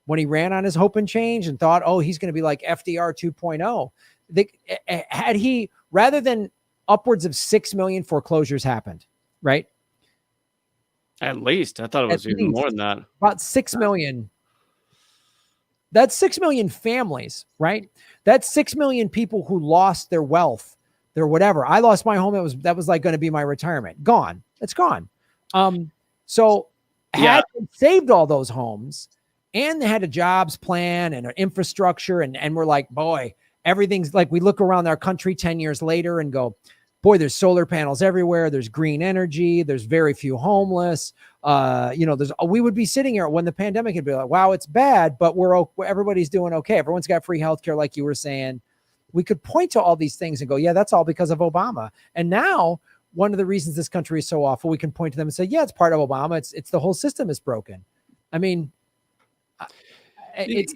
when he ran on his hope and change and thought, oh, he's going to be like FDR 2.0. Had he, rather than upwards of 6 million foreclosures happened, right? At least. I thought it was even more than that. About 6 million. That's 6 million families, right? That's 6 million people who lost their wealth, their whatever. I lost my home. That was like going to be my retirement. Gone. It's gone. So had they saved all those homes, and they had a jobs plan and an infrastructure, and we're like, boy, everything's like, we look around our country 10 years later and go, boy, there's solar panels everywhere. There's green energy. There's very few homeless. We would be sitting here when the pandemic would be like, wow, it's bad, but everybody's doing okay. Everyone's got free healthcare, like you were saying. We could point to all these things and go, yeah, that's all because of Obama. And now, one of the reasons this country is so awful, we can point to them and say, yeah, it's part of Obama. It's the whole system is broken. I mean, it's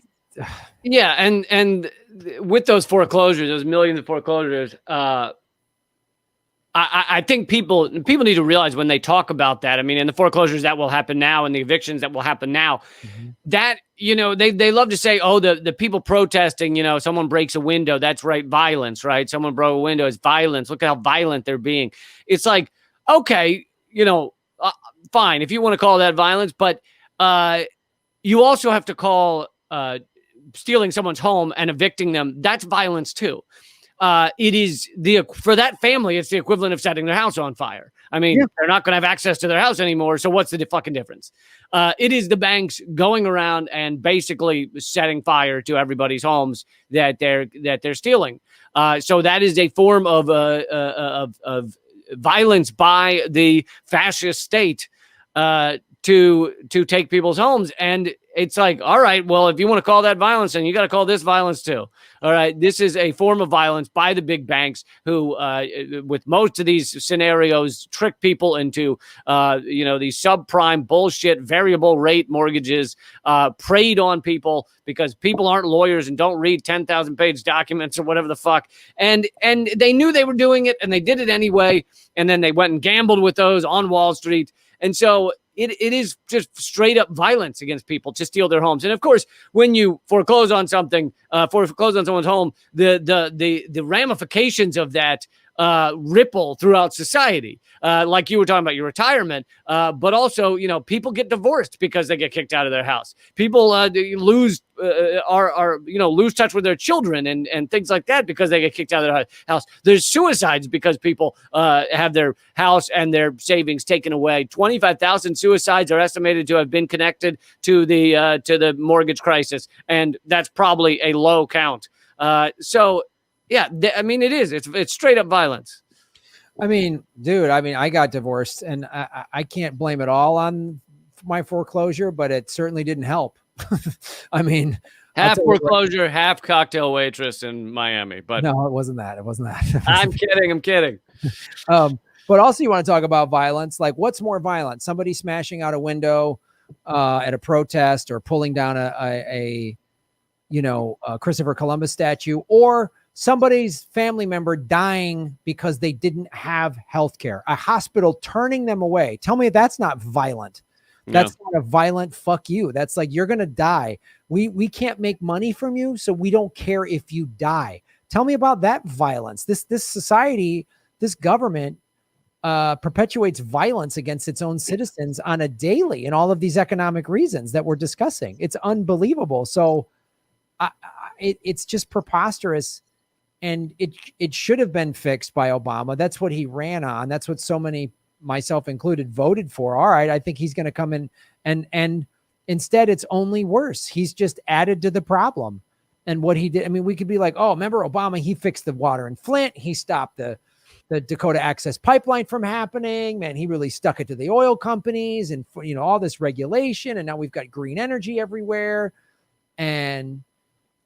and with those foreclosures, those millions of foreclosures, I think people need to realize when they talk about that. I mean, and the foreclosures that will happen now, and the evictions that will happen now, that they love to say, oh, the people protesting, someone breaks a window, that's right, violence, right? Someone broke a window, it's violence. Look at how violent they're being. It's like, okay, fine if you want to call that violence, but you also have to call stealing someone's home and evicting them, that's violence too. It is for that family, it's the equivalent of setting their house on fire. I mean, they're not going to have access to their house anymore. So what's the fucking difference? It is the banks going around and basically setting fire to everybody's homes that they're stealing. So that is a form of violence by the fascist state to take people's homes. And it's like, all right, well, if you want to call that violence, then you got to call this violence too. All right. This is a form of violence by the big banks who, with most of these scenarios, trick people into, these subprime bullshit variable rate mortgages, preyed on people because people aren't lawyers and don't read 10,000 page documents or whatever the fuck. And they knew they were doing it and they did it anyway. And then they went and gambled with those on Wall Street. And so it is just straight up violence against people to steal their homes. And of course, when you foreclose on something, foreclose on someone's home, the ramifications of that ripple throughout society. Like you were talking about your retirement, but also, people get divorced because they get kicked out of their house. People lose lose touch with their children and things like that because they get kicked out of their house. There's suicides because people have their house and their savings taken away. 25,000 suicides are estimated to have been connected to the mortgage crisis, and that's probably a low count. So yeah, I mean, it is. It's straight up violence. I mean, dude, I got divorced, and I can't blame it all on my foreclosure, but it certainly didn't help. I mean, half foreclosure, half cocktail waitress in Miami. But no, it wasn't that. I'm kidding. But also, you want to talk about violence? Like, what's more violent? Somebody smashing out a window at a protest, or pulling down a Christopher Columbus statue, or somebody's family member dying because they didn't have health care, a hospital turning them away. Tell me that's not violent. That's not a violent fuck you. That's like, you're going to die. We can't make money from you, so we don't care if you die. Tell me about that violence. This society this government perpetuates violence against its own citizens on a daily in all of these economic reasons that we're discussing. It's unbelievable. So it's just preposterous. And it should have been fixed by Obama. That's what he ran on. That's what so many, myself included, voted for. All right, I think he's going to come in and instead it's only worse. He's just added to the problem. And what he did, I mean, we could be like, oh, remember Obama, he fixed the water in Flint. He stopped the Dakota Access Pipeline from happening. Man, he really stuck it to the oil companies and, you know, all this regulation. And now we've got green energy everywhere. And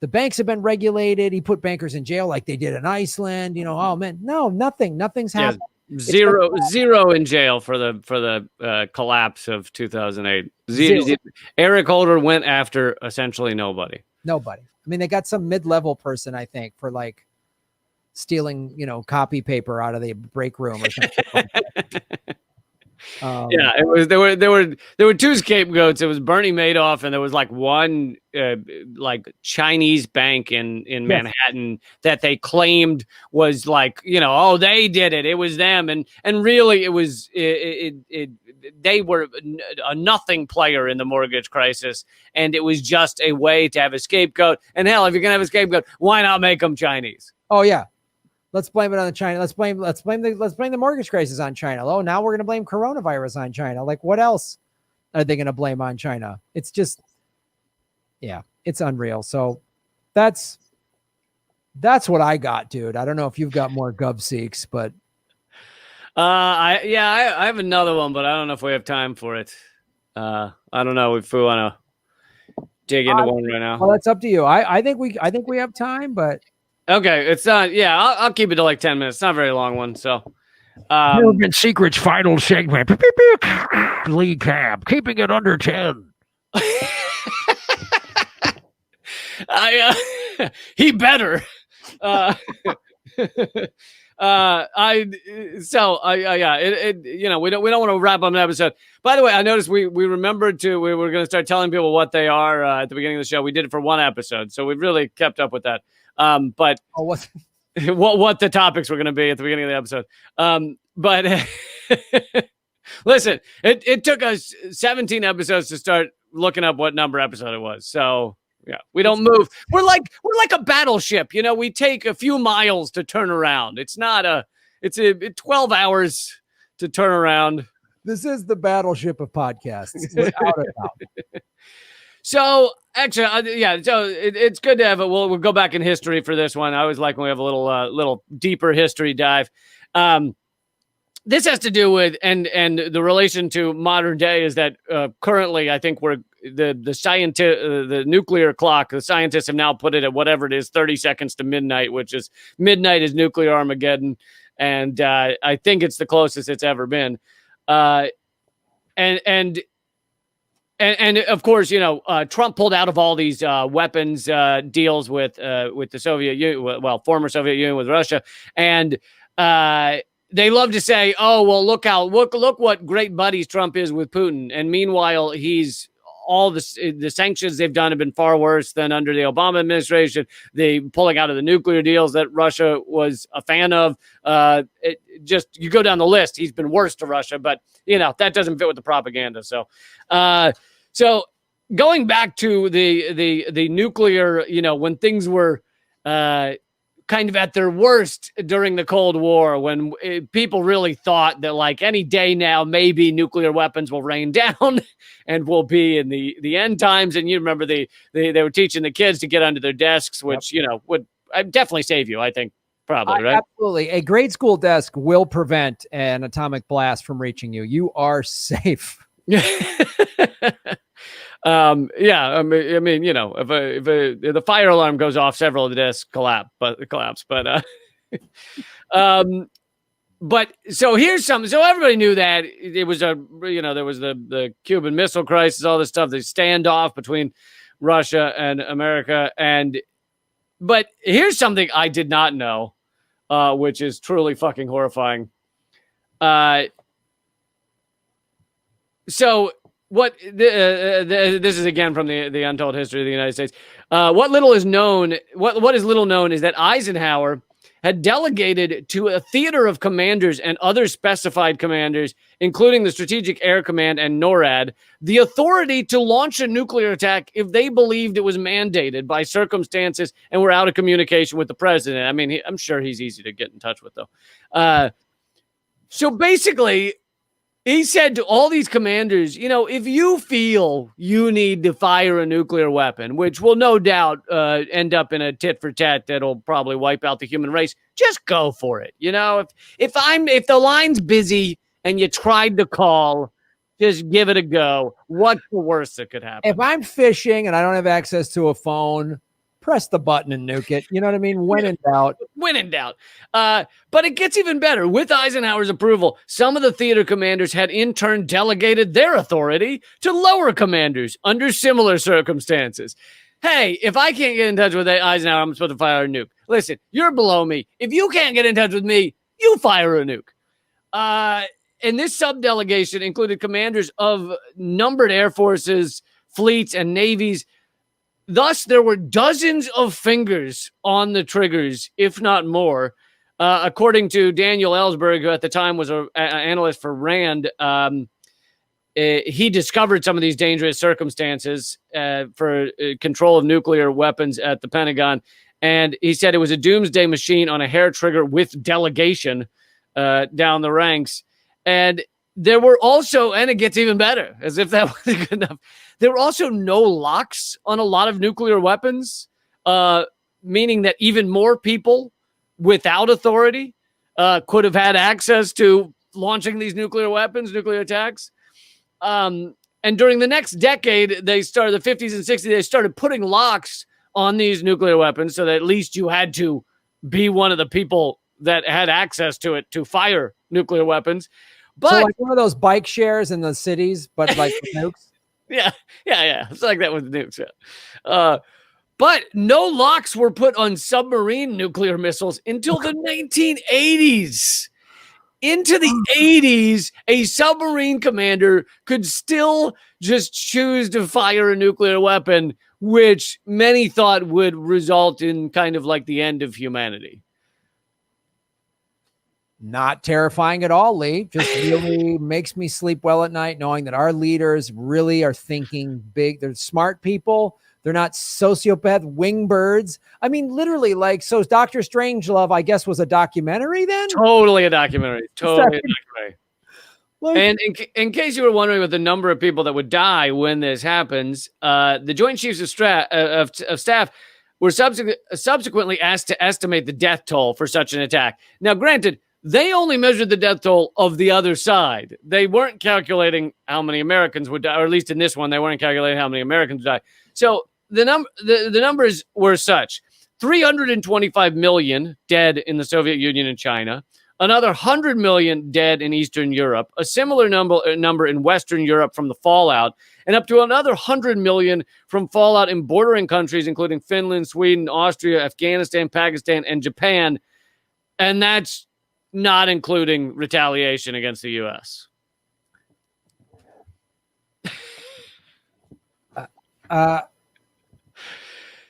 the banks have been regulated. He put bankers in jail like they did in Iceland. You know, oh man, no, nothing's happened. Zero in jail for the collapse of 2008. Eric Holder went after essentially nobody. I mean, they got some mid-level person, I think, for like stealing, you know, copy paper out of the break room or something. Yeah, it was there were two scapegoats. It was Bernie Madoff, and there was like one like Chinese bank in Manhattan that they claimed was like, you know, oh, they did it. It was them, and really it was they were a nothing player in the mortgage crisis, and it was just a way to have a scapegoat. And hell, if you're gonna have a scapegoat, why not make them Chinese? Oh yeah. Let's blame it on China. Let's blame the mortgage crisis on China. Oh, now we're going to blame coronavirus on China. Like, what else are they going to blame on China? It's just, yeah, it's unreal. So that's what I got, dude. I don't know if you've got more Gov't, but I have another one, but I don't know if we have time for it. I don't know if we want to dig into one right now. Well, that's up to you. I think we have time, but. Okay, it's not. Yeah, I'll keep it to like 10 minutes. It's not a very long one. So, Urban Secret's final segment. Lee Cab, keeping it under 10. He better. You know, we don't want to wrap up an episode. By the way, I noticed we remembered we were going to start telling people what they are at the beginning of the show. We did it for one episode, so we've really kept up with that. But what the topics were going to be at the beginning of the episode. But listen, it took us 17 episodes to start looking up what number episode it was. So yeah, we don't move. We're like a battleship. You know, we take a few miles to turn around. It's 12 hours to turn around. This is the battleship of podcasts. Without a doubt. So actually, yeah. So it's good to have it. We'll go back in history for this one. I always like when we have a little deeper history dive. This has to do with and the relation to modern day is that currently I think we're the nuclear clock. The scientists have now put it at whatever it is, 30 seconds to midnight, which is midnight is nuclear Armageddon, and I think it's the closest it's ever been. And of course, you know, Trump pulled out of all these weapons deals with the Soviet Union, well, former Soviet Union with Russia, and they love to say, "Oh, well, look what great buddies Trump is with Putin," and meanwhile, all the sanctions they've done have been far worse than under the Obama administration. The pulling out of the nuclear deals that Russia was a fan of. You go down the list, he's been worse to Russia, but you know that doesn't fit with the propaganda. So going back to the nuclear, you know, when things were kind of at their worst during the Cold War, when people really thought that like any day now, maybe nuclear weapons will rain down and we'll be in the end times. And you remember they were teaching the kids to get under their desks, which, you know, would definitely save you, I think. Probably, right? Absolutely. A grade school desk will prevent an atomic blast from reaching you. You are safe. Yeah, I mean, you know, if the fire alarm goes off, several of the desks collapse. But so here's something. So everybody knew that it was there was the Cuban Missile Crisis, all this stuff, the standoff between Russia and America, but here's something I did not know, which is truly fucking horrifying. So what this is again from the Untold History of the United States. What is little known is that Eisenhower had delegated to a theater of commanders and other specified commanders, including the Strategic Air Command and NORAD, the authority to launch a nuclear attack if they believed it was mandated by circumstances and were out of communication with the president. I mean, I'm sure he's easy to get in touch with, though. So basically, he said to all these commanders, if you feel you need to fire a nuclear weapon, which will no doubt end up in a tit for tat that'll probably wipe out the human race, just go for it. If the line's busy and you tried to call, just give it a go. What's the worst that could happen? If I'm fishing and I don't have access to a phone, press the button and nuke it. You know what I mean? When in doubt. When in doubt. But it gets even better. With Eisenhower's approval, some of the theater commanders had in turn delegated their authority to lower commanders under similar circumstances. Hey, if I can't get in touch with Eisenhower, I'm supposed to fire a nuke. Listen, you're below me. If you can't get in touch with me, you fire a nuke. And this subdelegation included commanders of numbered air forces, fleets, and navies. Thus, there were dozens of fingers on the triggers, if not more. According to Daniel Ellsberg, who at the time was an analyst for RAND, he discovered some of these dangerous circumstances for control of nuclear weapons at the Pentagon. And he said it was a doomsday machine on a hair trigger with delegation down the ranks. And there were also, and it gets even better, as if that wasn't good enough, there were also no locks on a lot of nuclear weapons, meaning that even more people without authority could have had access to launching these nuclear weapons, nuclear attacks. And during the next decade, they started, the 50s and 60s, they started putting locks on these nuclear weapons so that at least you had to be one of the people that had access to it to fire nuclear weapons. But so like one of those bike shares in the cities, but like nukes. Yeah. It's like that with nukes. Yeah. But no locks were put on submarine nuclear missiles until the 1980s. Into the 80s, a submarine commander could still just choose to fire a nuclear weapon, which many thought would result in kind of like the end of humanity. Not terrifying at all, Lee. Just really makes me sleep well at night knowing that our leaders really are thinking big. They're smart people. They're not sociopath wingbirds. I mean, literally, like, so Dr. Strangelove, I guess, was a documentary then? Totally a documentary. Totally a documentary. Like, and in case you were wondering what the number of people that would die when this happens, the Joint Chiefs of Staff were subsequently asked to estimate the death toll for such an attack. Now, granted, they only measured the death toll of the other side. They weren't calculating how many Americans would die, or at least in this one, they weren't calculating how many Americans would die. So the numbers were such: 325 million dead in the Soviet Union and China, another 100 million dead in Eastern Europe, a similar number in Western Europe from the fallout, and up to another 100 million from fallout in bordering countries, including Finland, Sweden, Austria, Afghanistan, Pakistan, and Japan. And that's not including retaliation against the U.S.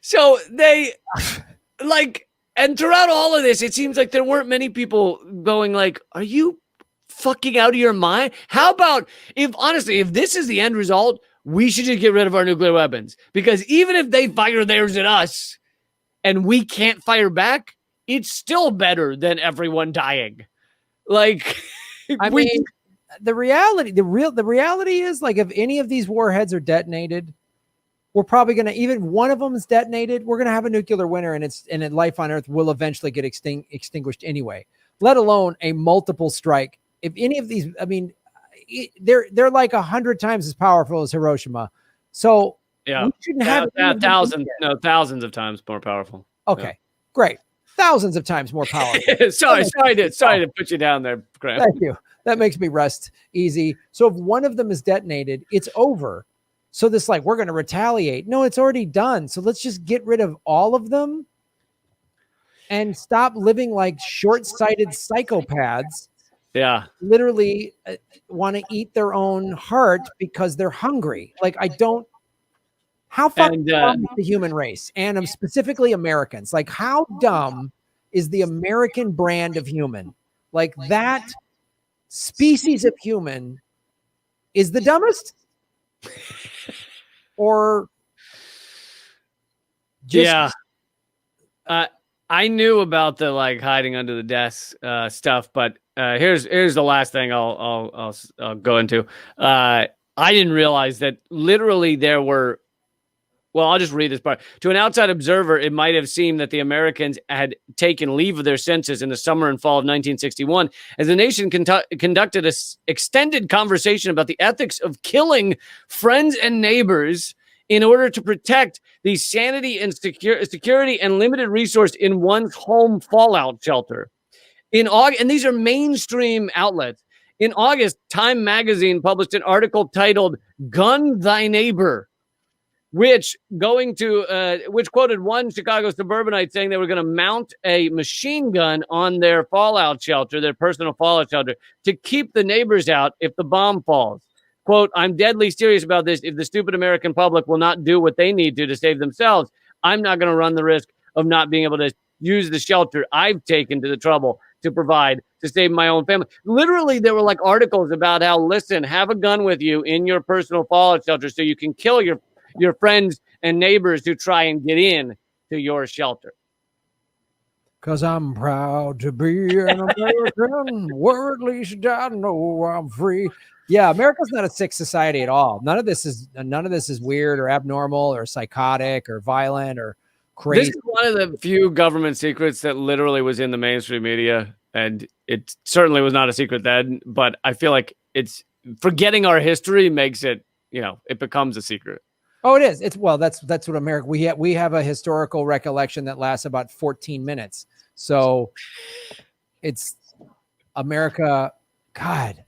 So they like, and throughout all of this, it seems like there weren't many people going like, are you fucking out of your mind? How about if this is the end result, we should just get rid of our nuclear weapons, because even if they fire theirs at us and we can't fire back, it's still better than everyone dying. Like, I mean, the reality is, like, if any of these warheads are detonated, we're probably going to, even one of them is detonated, we're going to have a nuclear winter, and life on Earth will eventually get extinguished anyway, let alone a multiple strike. If any of these, I mean, they're like 100 times as powerful as Hiroshima. So yeah, we shouldn't have thousands of times more powerful. Okay, yeah. Great. Thousands of times more powerful. sorry to put you down there, Graham. Thank you. That makes me rest easy. So if one of them is detonated, it's over. So this, like, we're going to retaliate. No, it's already done. So let's just get rid of all of them and stop living like short-sighted psychopaths. Yeah. Literally want to eat their own heart because they're hungry. Like, how fucking dumb is the human race? And specifically Americans. Like, how dumb is the American brand of human. Like that species of human is the dumbest? Or just I knew about the like hiding under the desk stuff, but here's the last thing I'll go into. I didn't realize that literally there were. Well, I'll just read this part. To an outside observer, it might have seemed that the Americans had taken leave of their senses in the summer and fall of 1961 as the nation conducted an extended conversation about the ethics of killing friends and neighbors in order to protect the sanity and security and limited resource in one's home fallout shelter. In August, and these are mainstream outlets. In August, Time magazine published an article titled "Gun Thy Neighbor," which quoted one Chicago suburbanite saying they were going to mount a machine gun on their fallout shelter, their personal fallout shelter, to keep the neighbors out if the bomb falls. Quote, I'm deadly serious about this. If the stupid American public will not do what they need to save themselves, I'm not going to run the risk of not being able to use the shelter I've taken to the trouble to provide to save my own family. Literally, there were like articles about how, listen, have a gun with you in your personal fallout shelter so you can kill your friends and neighbors who try and get in to your shelter. Because I'm proud to be an American, or at least I know I'm free. Yeah, America's not a sick society at all. None of this is weird or abnormal or psychotic or violent or crazy. This is one of the few government secrets that literally was in the mainstream media, and it certainly was not a secret then. But I feel like it's forgetting our history makes it, it becomes a secret. Oh, it is. That's what America. We have a historical recollection that lasts about 14 minutes. So it's America. God.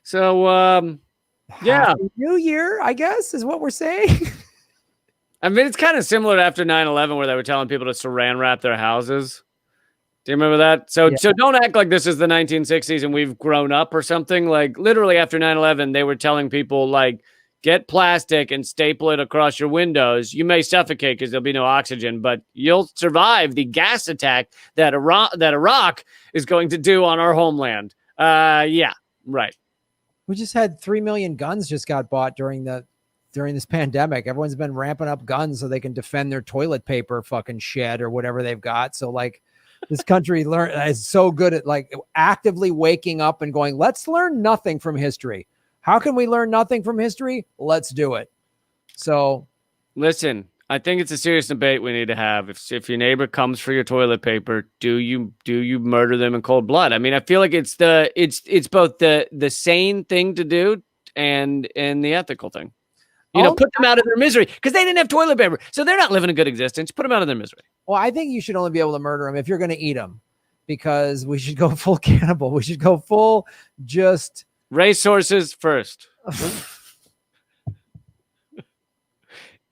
So yeah, New Year, I guess, is what we're saying. I mean, it's kind of similar to after 9/11 where they were telling people to saran wrap their houses. Do you remember that? So don't act like this is the 1960s and we've grown up or something. Like literally after 9/11, they were telling people like, get plastic and staple it across your windows. You may suffocate because there'll be no oxygen, but you'll survive the gas attack that Iraq is going to do on our homeland. Yeah, right. We just had 3 million guns just got bought during this pandemic. Everyone's been ramping up guns so they can defend their toilet paper fucking shed or whatever they've got. So like this country is so good at like actively waking up and going, let's learn nothing from history. How can we learn nothing from history? Let's do it. So listen, I think it's a serious debate we need to have. If your neighbor comes for your toilet paper, do you murder them in cold blood? I mean, I feel like it's both the sane thing to do and the ethical thing. Put them out of their misery because they didn't have toilet paper. So they're not living a good existence. Put them out of their misery. Well, I think you should only be able to murder them if you're going to eat them, because we should go full cannibal. We should go full just racehorses first.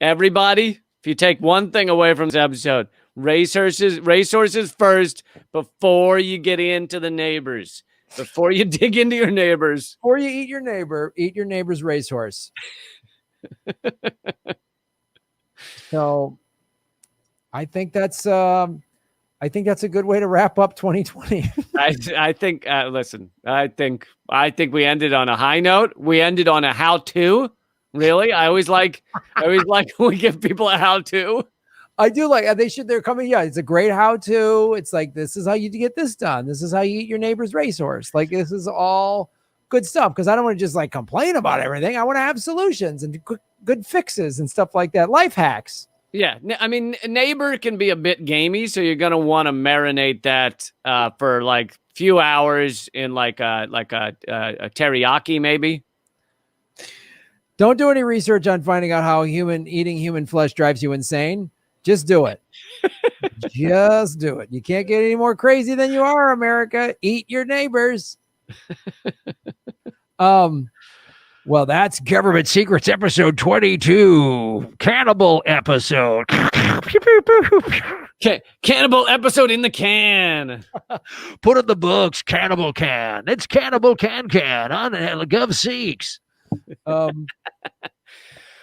Everybody, if you take one thing away from this episode, racehorses first before you get into the neighbors. Before you dig into your neighbors. Before you eat your neighbor's racehorse. So I think that's a good way to wrap up 2020. I think listen, I think we ended on a high note. We ended on a how-to. Really? I always like when we give people a how-to. I do like they're coming. Yeah, it's a great how-to. It's like, this is how you get this done. This is how you eat your neighbor's racehorse. Like, this is all good stuff, because I don't want to just like complain about everything. I want to have solutions and good fixes and stuff like that. Life hacks. Yeah, I mean, neighbor can be a bit gamey, so you're gonna want to marinate that for like few hours in like a teriyaki, maybe. Don't do any research on finding out how eating human flesh drives you insane. Just do it. Just do it. You can't get any more crazy than you are, America. Eat your neighbors. Well, that's Government Secrets episode 22. Cannibal episode. Cannibal episode in the can. Put in the books, Cannibal Can. It's Cannibal Can on Gov't.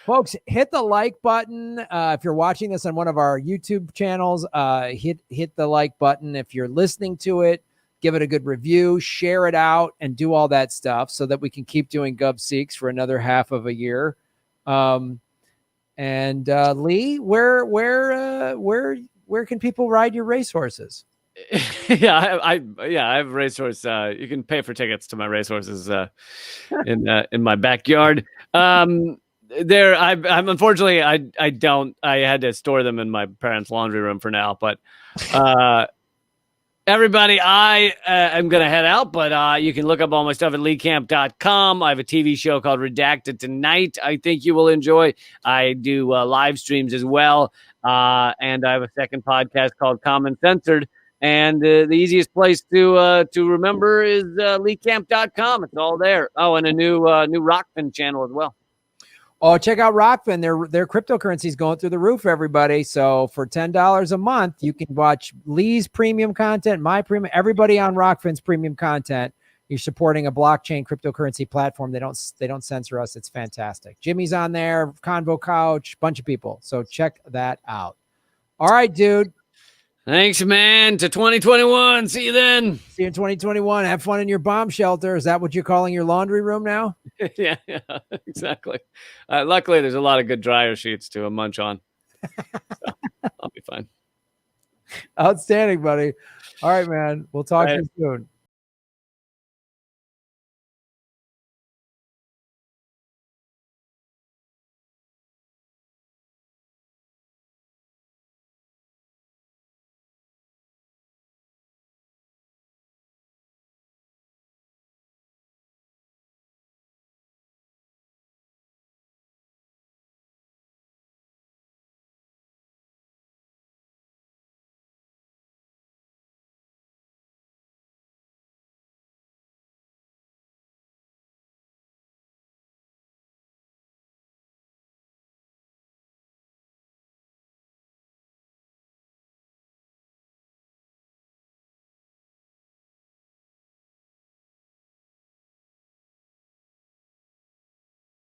Folks, hit the like button. If you're watching this on one of our YouTube channels, hit the like button. If you're listening to it, give it a good review, share it out, and do all that stuff so that we can keep doing Gov Seeks for another half of a year. And Lee, where can people ride your racehorses? Yeah, I have racehorse. You can pay for tickets to my racehorses in my backyard. I'm unfortunately I had to store them in my parents' laundry room for now. But everybody, I am gonna head out. But you can look up all my stuff at leecamp.com. I have a TV show called Redacted tonight. I think you will enjoy. I do live streams as well, and I have a second podcast called Common Censored. And the easiest place to remember is leecamp.com. It's all there. Oh, and a new Rockfin channel as well. Oh, check out Rockfin. Their cryptocurrency is going through the roof, everybody. So for $10 a month, you can watch Lee's premium content, my premium, everybody on Rockfin's premium content. You're supporting a blockchain cryptocurrency platform. They don't censor us. It's fantastic. Jimmy's on there, Convo Couch, bunch of people. So check that out. All right, dude. Thanks, man. To 2021. See you then. See you in 2021. Have fun in your bomb shelter. Is that what you're calling your laundry room now? yeah, exactly. Luckily, there's a lot of good dryer sheets to munch on. So I'll be fine. Outstanding, buddy. All right, man. We'll talk to you soon.